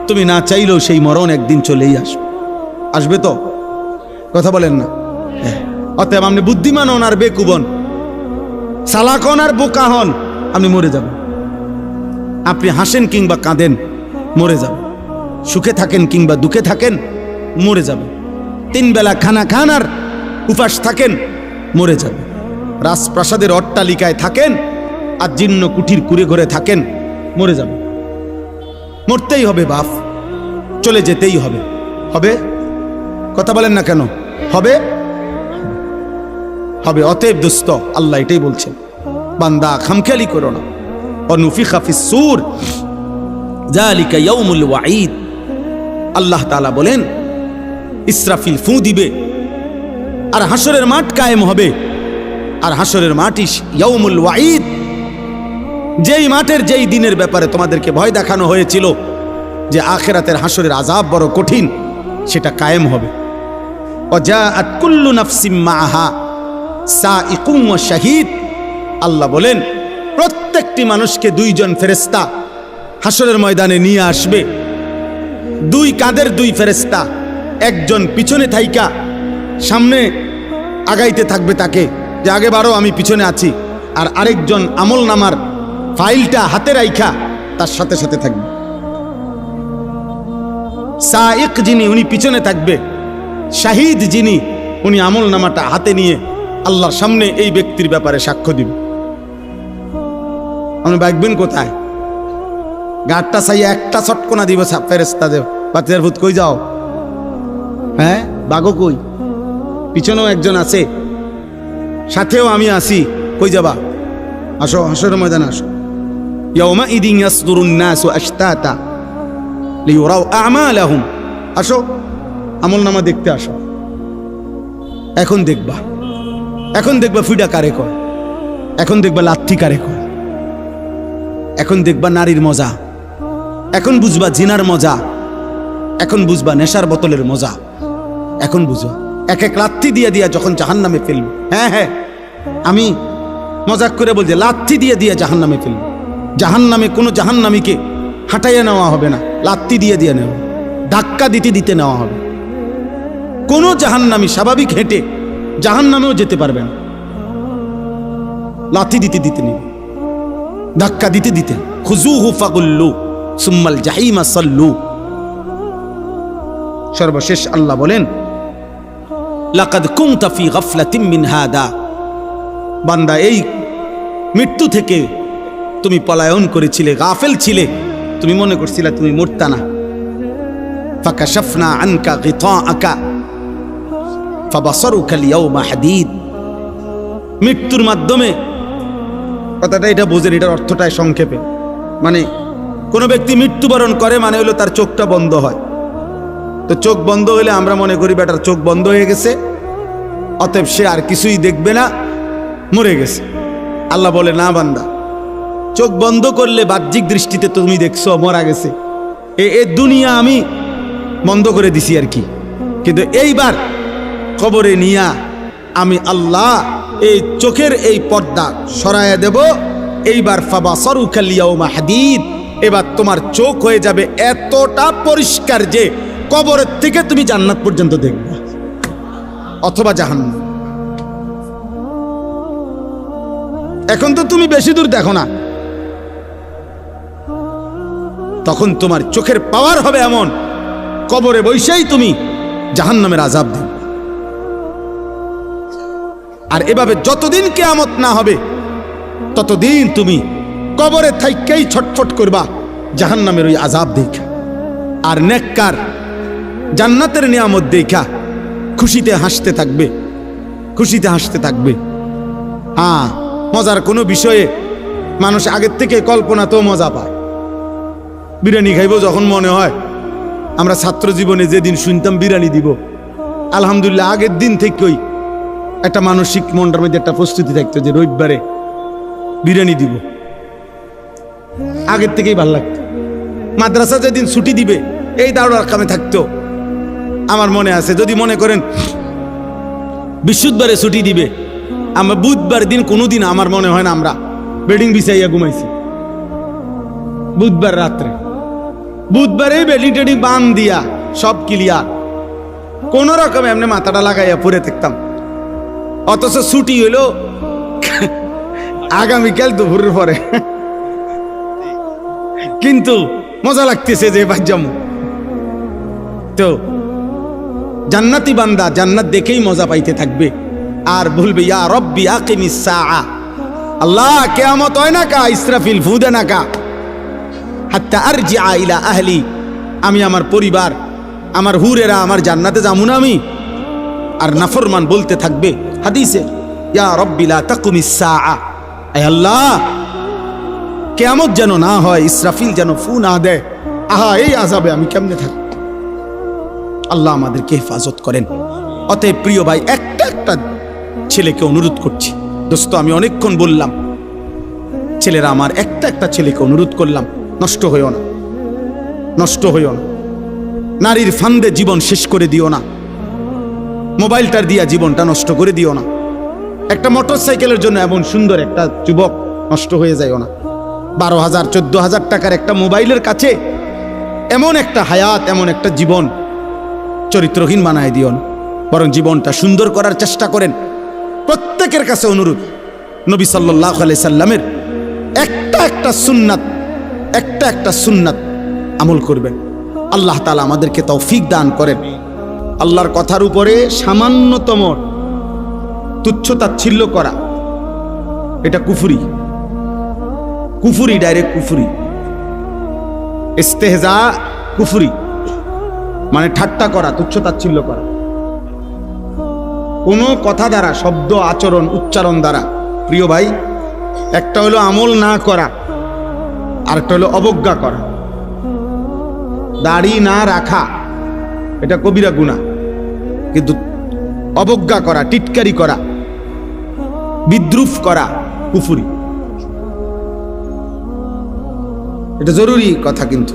Speaker 1: তুমি না চাইলেও সেই মরণ একদিন চলেই আসবে। আসবে তো? কথা বলেন না? অতএব আপনি বুদ্ধিমান হন আর বেকুব হন, চালাক হন আর বোকা হন, আপনি মরে যাবেন। আপনি হাসেন কিংবা কাঁদেন মরে যাবেন, সুখে থাকেন কিংবা দুঃখে থাকেন মরে যাবেন, 3 বেলা খানা খান আর উপাস থাকেন মরে যাবেন, রাজপ্রাসাদের অট্টালিকায় থাকেন আর জীর্ণ কুঠির কুড়ে ঘরে থাকেন মরে যাবেন। মরতেই হবে বাপ, চলে যেতেই হবে। হবে? কথা বলেন না কেন? হবে হবে। অতএব দোস্ত আল্লাহ এটাই বলছেন, বান্দা খামখেয়ালি করো না। অনুফিখা ফিস সূর যালিকা ইয়াউমুল ওয়াঈদ। আল্লাহ তাআলা বলেন ইসরাফিল ফু দিবে আর হাসরের মাঠ কায়েম হবে। আর হাসরের মাঠই ইয়াউমুল ওয়াঈদ, যেই মাঠের যেই দিনের ব্যাপারে তোমাদেরকে ভয় দেখানো হয়েছিল যে আখিরাতের হাসরের আযাব বড় কঠিন, সেটা কায়েম হবে। ওয়াজাআত কুল্লু নাফসিম মাআহা সাইকুম ওয়া শাহীদ। আল্লাহ বলেন প্রত্যেকটি মানুষকে 2 জন ফেরেশতা হাসরের ময়দানে নিয়ে আসবে। 2 কাঁধের 2 ফেরেশতা, একজন পিছনে থাইকা সামনে আগাইতে থাকবে তাকে যে আগে বাড়ো আমি পিছনে আছি, আর আরেকজন আমল নামার ফাইলটা হাতে রাইখা তার সাথে সাথে থাকবে। সাইক যিনি উনি পিছনে থাকবে, শাহিদ যিনি উনি আমল নামাটা হাতে নিয়ে আল্লাহর সামনে এই ব্যক্তির ব্যাপারে সাক্ষ্য দিবে। আপনি বাগবেন কোথায়? গাড়টা চাইয়া একটা চটকনা দিব ফেরেস্তা দেব, বাচ্চার ভূত কই যাও, হ্যাঁ বাগো কই? পিছনেও একজন আছে, সাথেও আমি আছি, কই যাবা? আসো, হাসরের ময়দানে আসো। ইয়াউমাইদিন ইয়াসদুরুন নাসু আশতাতা লিয়ুরাউ আমালাহুম। আসো, আমলনামা দেখতে আসো। এখন দেখবা, এখন দেখবা ফিডা কারে কয়, এখন দেখবা লাথি কারে কয়, এখন দেখবা নারীর মজা, এখন বুঝবা জিনার মজা, এখন বুঝবা নেশার বোতলের মজা, এখন বুঝবা এক এক লাথি দিয়ে দিয়া যখন জাহান্নামে ফেলবে। হ্যাঁ হ্যাঁ, আমি মজাক করে বলছি, লাথি দিয়ে দিয়ে জাহান্নামে ফেলবে। জাহান্নামে কোনো জাহান্নামীকে হাঁটাইয়া নেওয়া হবে না, লাথি দিয়ে দিয়ে নেওয়া, ধাক্কা দিতে দিতে নেওয়া হবে। কোনো জাহান্নামী স্বাভাবিক হেঁটে জাহান্নামেও যেতে পারবে না, লাথি দিতে দিতে নেবে, ধাক্কা দিতে দিতে। খুজুহু ফাগুল্লু সুম্মাল জাহিমা সাল্লু। সর্বশেষ আল্লাহ বলেন, লাকাদ কুনতা ফি গাফলাতিন মিন হাদা। বান্দা, এই মৃত্যু থেকে তুমি পলায়ন করেছিলে, গাফেল ছিলে, তুমি মনে করছিলে তুমি মরতা না। ফাকাশাফনা আনকা গিতাআকা ফাবাসারুকা আল-ইয়াওমা হাদীদ। মৃত্যুর মাধ্যমে, কথাটা এটা বোঝেন, এটার অর্থটাই সংক্ষেপে, মানে কোন ব্যক্তি মৃত্যুবরণ করে মানে হলো তার চোখটা বন্ধ হয়। তো চোখ বন্ধ হলে আমরা মনে করি বেটার চোখ বন্ধ হয়ে গেছে, অতএব সে আর কিছুই দেখবে না, মরে গেছে। আল্লাহ বলে, না বান্দা, চোখ বন্ধ করলে বাহ্যিক দৃষ্টিতে তুমি দেখছো মরা গেছে, এ দুনিয়া আমি বন্ধ করে দিছি আর কি, কিন্তু এইবার কবরে নিয়া আমি আল্লাহ এই চোখের এই পর্দা সরাইয়া দেব। এইবার ফাবাসারুকা আল-ইয়াওমা হাদীদ, এবার তোমার চোখ হয়ে যাবে এতটা পরিষ্কার যে কবরের থেকে তুমি জান্নাত পর্যন্ত দেখবে অথবা জাহান্নাম। এখন তো তুমি বেশি দূর দেখো না, তখন তোমার চোখের পাওয়ার হবে এমন, কবরে বসেই তুমি জাহান্নামের আযাব দেখবে। আর এভাবে যতদিন কিয়ামত না হবে ততদিন তুমি কবরে থাইকেই ছটফট করবা জাহান্নামের ওই আযাব দেখা। আর নেককার জান্নাতের নিয়ামত দেখা খুশিতে হাসতে থাকবে, খুশিতে হাসতে থাকবে। হ্যাঁ, মজার কোনো বিষয়ে মানুষ আগের থেকে কল্পনাতেও মজা পায়। বিরিয়ানি খাইব যখন মনে হয়, আমরা ছাত্র জীবনে যেদিন শুনতাম বিরিয়ানি দিব, আলহামদুলিল্লাহ আগের দিন থেকেই একটা মানসিক মনটার মধ্যে একটা প্রস্তুতি থাকতো যে রবিবারে বিরিয়ানি দিব, আগের থেকেই ভালো লাগতো। মাদ্রাসা যেদিন ছুটি দিবে এই দাঁড়ার কামে থাকতো। আমার মনে আছে, যদি মনে করেন বৃহস্পতিবারে ছুটি দিবে, আমরা বুধবার দিন কোনোদিন আমার মনে হয় না আমরা বেডিং বিছাইয়া ঘুমাইছি। বুধবার রাত্রে, বুধবারে বেডিং টেডিং বান দিয়া সব ক্লিয়ার, কোন রকম এমনি মাথাটা লাগাইয়া পড়ে থাকতাম। অথচ ছুটি হইল আগামীকাল দুপুরের পরে, কিন্তু মজা লাগতেছে যে বাজ্জামু। তো জান্নাতি বান্দা জান্নাত দেখেই মজা পাইতে থাকবে আর বলবে, ইয়া রব্বি আকিমিস সাআ, আল্লাহ কিয়ামত হয় না কা, ইসরাফিল ফু দে না কা, হাত্তা আরজিআ ইলা আহলি, আমি আমার পরিবার, আমার হুরেরা, আমার জান্নাতে যাবো না আমি। আর নাফরমান বলতে থাকবে হাদিসে, ইয়া রব্বি লা তাকুমিস সাআ, আয় আল্লাহ কিয়ামত যেন না হয়, ইসরাফিল যেন ফু না দেয়, আহা এই আযাবে আমি কেমনে থাকব। আল্লাহ আমাদেরকে হেফাজত করেন। অতএব প্রিয় ভাই, একটা একটা ছেলেকে অনুরোধ করছি, দোস্ত আমি অনেকক্ষণ বললাম, ছেলেরা আমার একটা একটা ছেলেকে অনুরোধ করলাম, নষ্ট হইও না, নষ্ট হইও না, নারীর ফান্দে জীবন শেষ করে দিও না, মোবাইলটার দিয়া জীবনটা নষ্ট করে দিও না, একটা মোটর সাইকেলের জন্য এমন সুন্দর একটা যুবক নষ্ট হয়ে যায়ও না, 12,000 14,000 টাকার একটা মোবাইলের কাছে এমন একটা হায়াত, এমন একটা জীবন চরিত্রহীন বানায় দিও না, বরং জীবনটা সুন্দর করার চেষ্টা করেন। প্রত্যেকের কাছে অনুরোধ, নবী সাল্লাল্লাহু আলাইহি সাল্লামের একটা একটা সুন্নাত, একটা একটা সুন্নাত আমল করবেন। আল্লাহ তাআলা আমাদেরকে তৌফিক দান করেন। আল্লাহর কথার উপরে সামান্যতম তুচ্ছ তাচ্ছিল্য করা এটা কুফরি, কুফরি, ডাইরেক্ট কুফরি। ইস্তেহজা কুফরি, মানে ঠাট্টা করা, তুচ্ছ তাচ্ছিল্য করা কোনো কথা দ্বারা, শব্দ, আচরণ, উচ্চারণ দ্বারা। প্রিয় ভাই, একটা হলো আমল না করা, আরেকটা হলো অবজ্ঞা করা। দাড়ি না রাখা এটা কবিরা গুনাহ, কিন্তু অবজ্ঞা করা, টিটকারি করা, বিদ্রুপ করা কুফরি। এটা জরুরি কথা, কিন্তু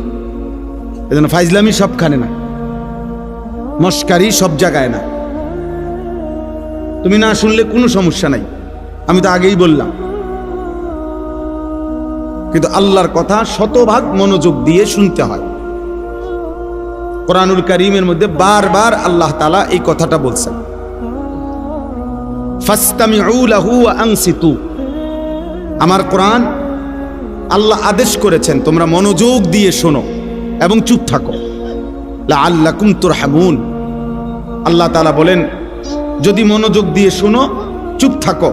Speaker 1: এজন্য ফাইজলামি সবখানে না, মস্কারি সব জায়গায় না। তুমি না শুনলে কোনো সমস্যা নাই, আমি তো আগেই বললাম, কিন্তু আল্লাহর কথা শতভাগ মনোযোগ দিয়ে শুনতে হয়। কোরআনুল কারীমের মধ্যে বারবার আল্লাহ তাআলা এই কথাটা বলছেন, ফাসতামিউ লাহু ওয়া আনসিতু। আমার কোরআন আল্লাহ আদেশ করেছেন তোমরা মনোযোগ দিয়ে শোনো এবং চুপ থাকো, লাআল্লাকুম তুরহামুন। আল্লাহ তাআলা বলেন যদি মনোযোগ দিয়ে শোনো, চুপ থাকো,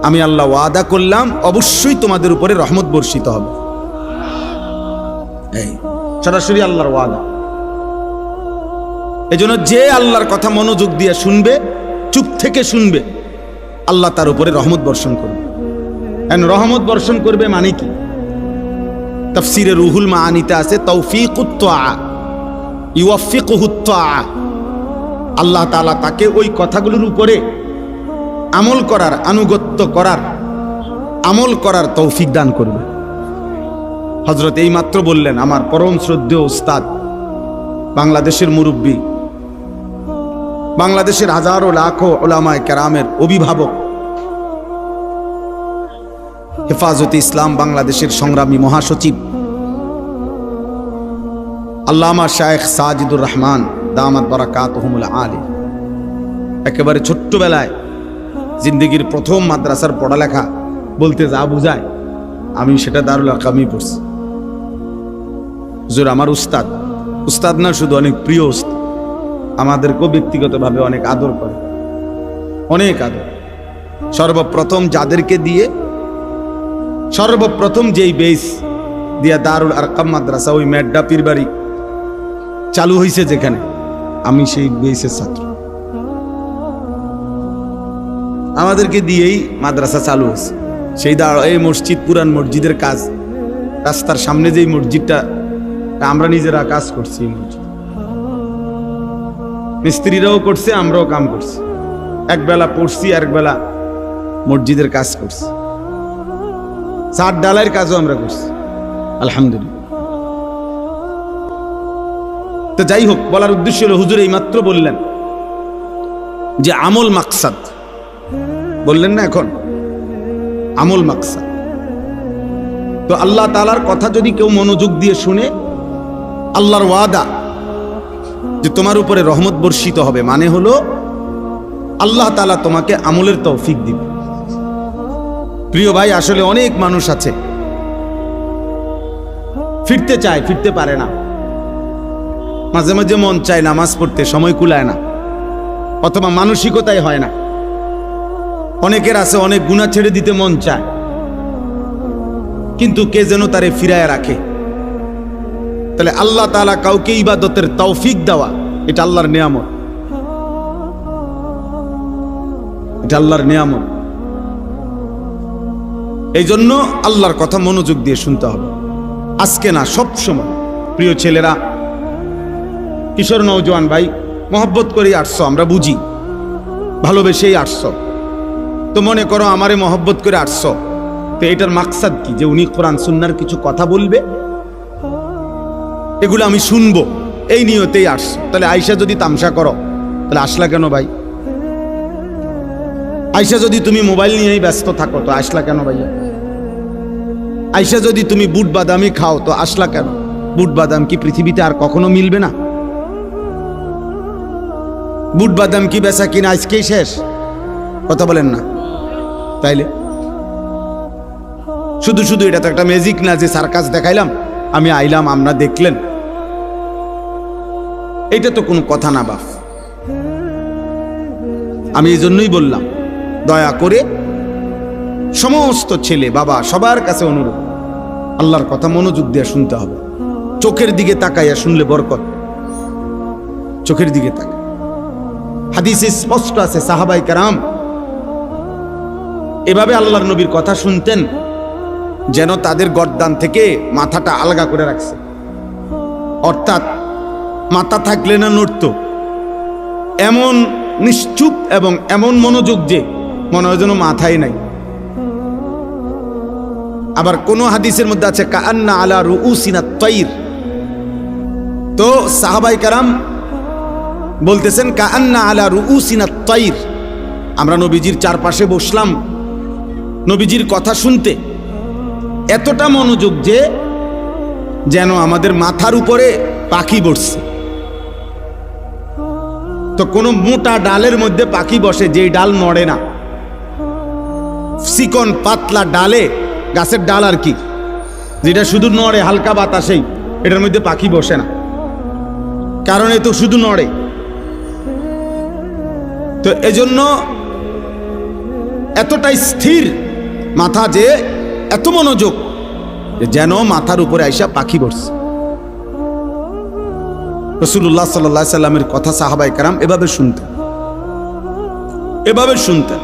Speaker 1: আমি আল্লাহ ওয়াদা করলাম অবশ্যই তোমাদের উপরে রহমত বর্ষিত হবে। এই সরাসরি আল্লাহর ওয়াদা। এজন্য যে আল্লাহর কথা মনোযোগ দিয়ে শুনবে, চুপ থেকে শুনবে, আল্লাহ তার উপরে রহমত বর্ষণ করবে। রহমত বর্ষণ করবে মানে কি? তাফসীরে রুহুল মাআনিতে আছে তাওফীকুত তাআ, ইউওয়াফিকুহুত তাআ। আল্লাহ তাআলা তাকে ওই কথাগুলোর উপরে আমল করার, আনুগত্য করার, আমল করার তৌফিক দান করবে। হযরত এই মাত্র বললেন আমার পরম শ্রদ্ধেয় উস্তাদ, বাংলাদেশের মুরব্বী, বাংলাদেশের হাজারো লাখো উলামায়ে কেরামের অভিভাবক, হেফাজতে ইসলাম বাংলাদেশের সংগ্রামী মহাসচিব আল্লামা শায়েখ সাজিদুর রহমান দামাত বারাকাতুহুমুল আলী, একেবারে ছোট্টবেলায় জিন্দেগির প্রথম মাদ্রাসার পড়ালেখা বলতে যা বুঝায়, আমি সেটা দারুল আকামি পড়ছি। হুজুর আমার উস্তাদ, উস্তাদ না শুধু অনেক প্রিয় উস্তাদ, আমাদেরকেও ব্যক্তিগতভাবে অনেক আদর করে, অনেক আদর। সর্বপ্রথম যাদেরকে দিয়ে, সর্বপ্রথম যেই বেস দিয়া দারুল আরকাম মাদ্রাসা, ওই মেড্ডা পীরবাড়ি চালু হয়েছে যেখানে, আমি সেই বেসের ছাত্র। আমাদেরকে দিয়েই মাদ্রাসা চালু হয়েছে। সেই এই মসজিদ, পুরান মসজিদের কাজ, রাস্তার সামনে যেই মসজিদটা, আমরা নিজেরা কাজ করছি, মিস্ত্রিরাও করছে, আমরাও কাম করছি, একবেলা পড়ছি, আরেকবেলা মসজিদের কাজ করছি, ছাদ ডালাইয়ের কাজও আমরা করছি, আলহামদুলিল্লাহ। তো যাই হোক, বলার উদ্দেশ্য হলো হুজুর এই মাত্র বললেন যে আমল মাকসাদ, বললেন না এখন আমল মাকসাদ। তো আল্লাহ তাআলার কথা যদি কেউ মনোযোগ দিয়ে শুনে, আল্লাহর ওয়াদা যে তোমার উপরে রহমত বর্ষিত হবে, মানে হলো আল্লাহ তাআলা তোমাকে আমলের তৌফিক দিবে। প্রিয় ভাই, আসলে অনেক মানুষ আছে ফিরতে চায়, ফিরতে পারে না। মাঝে মাঝে মন চায় নামাজ পড়তে, সময় কুলায় না, অথবা মানসিকতাই হয় না। অনেকের আছে অনেক গুনাহ ছেড়ে দিতে মন চায়, কিন্তু কে যেন তারে ফিরায় রাখে। তাহলে আল্লাহ তাআলা কাউকে ইবাদতের তৌফিক দেওয়া, এটা আল্লাহর নিয়ামত, এটা আল্লাহর নিয়ামত। এই জন্য আল্লাহর কথা মনোযোগ দিয়ে শুনতে হবে, আজকে না সব সময়। প্রিয় ছেলেরা, কিশোর নওজোয়ান ভাই, মহব্বত করে আসছো, আমরা বুঝি, ভালোবেসেই আসছো। তো মনে করো আমারে মহব্বত করে আসছো, তো এটার মাকসাদ কি? যে উনি কোরআন সুন্নাহর কিছু কথা বলবে, এগুলো আমি শুনবো, এই নিয়তেই আসছো। তাহলে আয়েশা যদি তামসা করো, তাহলে আসলা কেন ভাই? আয়েশা যদি তুমি মোবাইল নিয়েই ব্যস্ত থাকো, তো আসলা কেন ভাইয়া? আয়েশা যদি তুমি বুট বাদামি খাও, তো আসলা কেন? বুট বাদাম কি পৃথিবীতে আর কখনো মিলবে না? বুট বাদাম কি বেচা কিনা আজকেই শেষ? কথা বলেন না? তাইলে শুধু শুধু এটা তো একটা ম্যাজিক না যে সার্কাস দেখাইলাম, আমি আইলাম, আমরা দেখলেন। এটা তো কোনো কথা না বাপ। আমি এই জন্যই বললাম, দয়া করে সমস্ত ছেলে বাবা সবার কাছে অনুরোধ, আল্লাহর কথা মনোযোগ দিয়ে শুনতে হবে। চোখের দিকে তাকাইয়া শুনলে বরকত। চোখের দিকে তাকায়, হাদিসে স্পষ্ট আছে সাহাবায়ে কেরাম এভাবে আল্লাহর নবীর কথা শুনতেন যেন তাদের গর্দান থেকে মাথাটা আলগা করে রাখছে, অর্থাৎ মাথা থাকলে না নড়ত, এমন নিশ্চুপ এবং এমন মনোযোগ যে মনে হয় যেন মাথাই নাই। আবার কোন হাদিসের মধ্যে আছে কাআন্না আলা রুউসিনা তাইর। তো সাহাবায়ে কেরাম বলতেছেন কাআন্না আলা রুউসিনা তাইর, আমরা নবীজির চারপাশে বসলাম নবীজির কথা শুনতে, এতটা মনোযোগ যে যেন আমাদের মাথার উপরে পাখি বসছে। তো কোনো মোটা ডালের মধ্যে পাখি বসে, যেই ডাল নড়ে না, চিকন পাতলা ডালে, গাছের ডাল আর কি, যেটা শুধু নড়ে হালকা বাতাসেই, এটার মধ্যে পাখি বসে না, কারণ এ তো শুধু নড়ে। তো এজন্য এতটাই স্থির মাথা যে এত মনোযোগ যেন মাথার উপরে আইসা পাখি বসছে। রাসূলুল্লাহ সাল্লাল্লাহু আলাইহি সাল্লামের কথা সাহাবায়ে কেরাম এভাবে শুনতেন।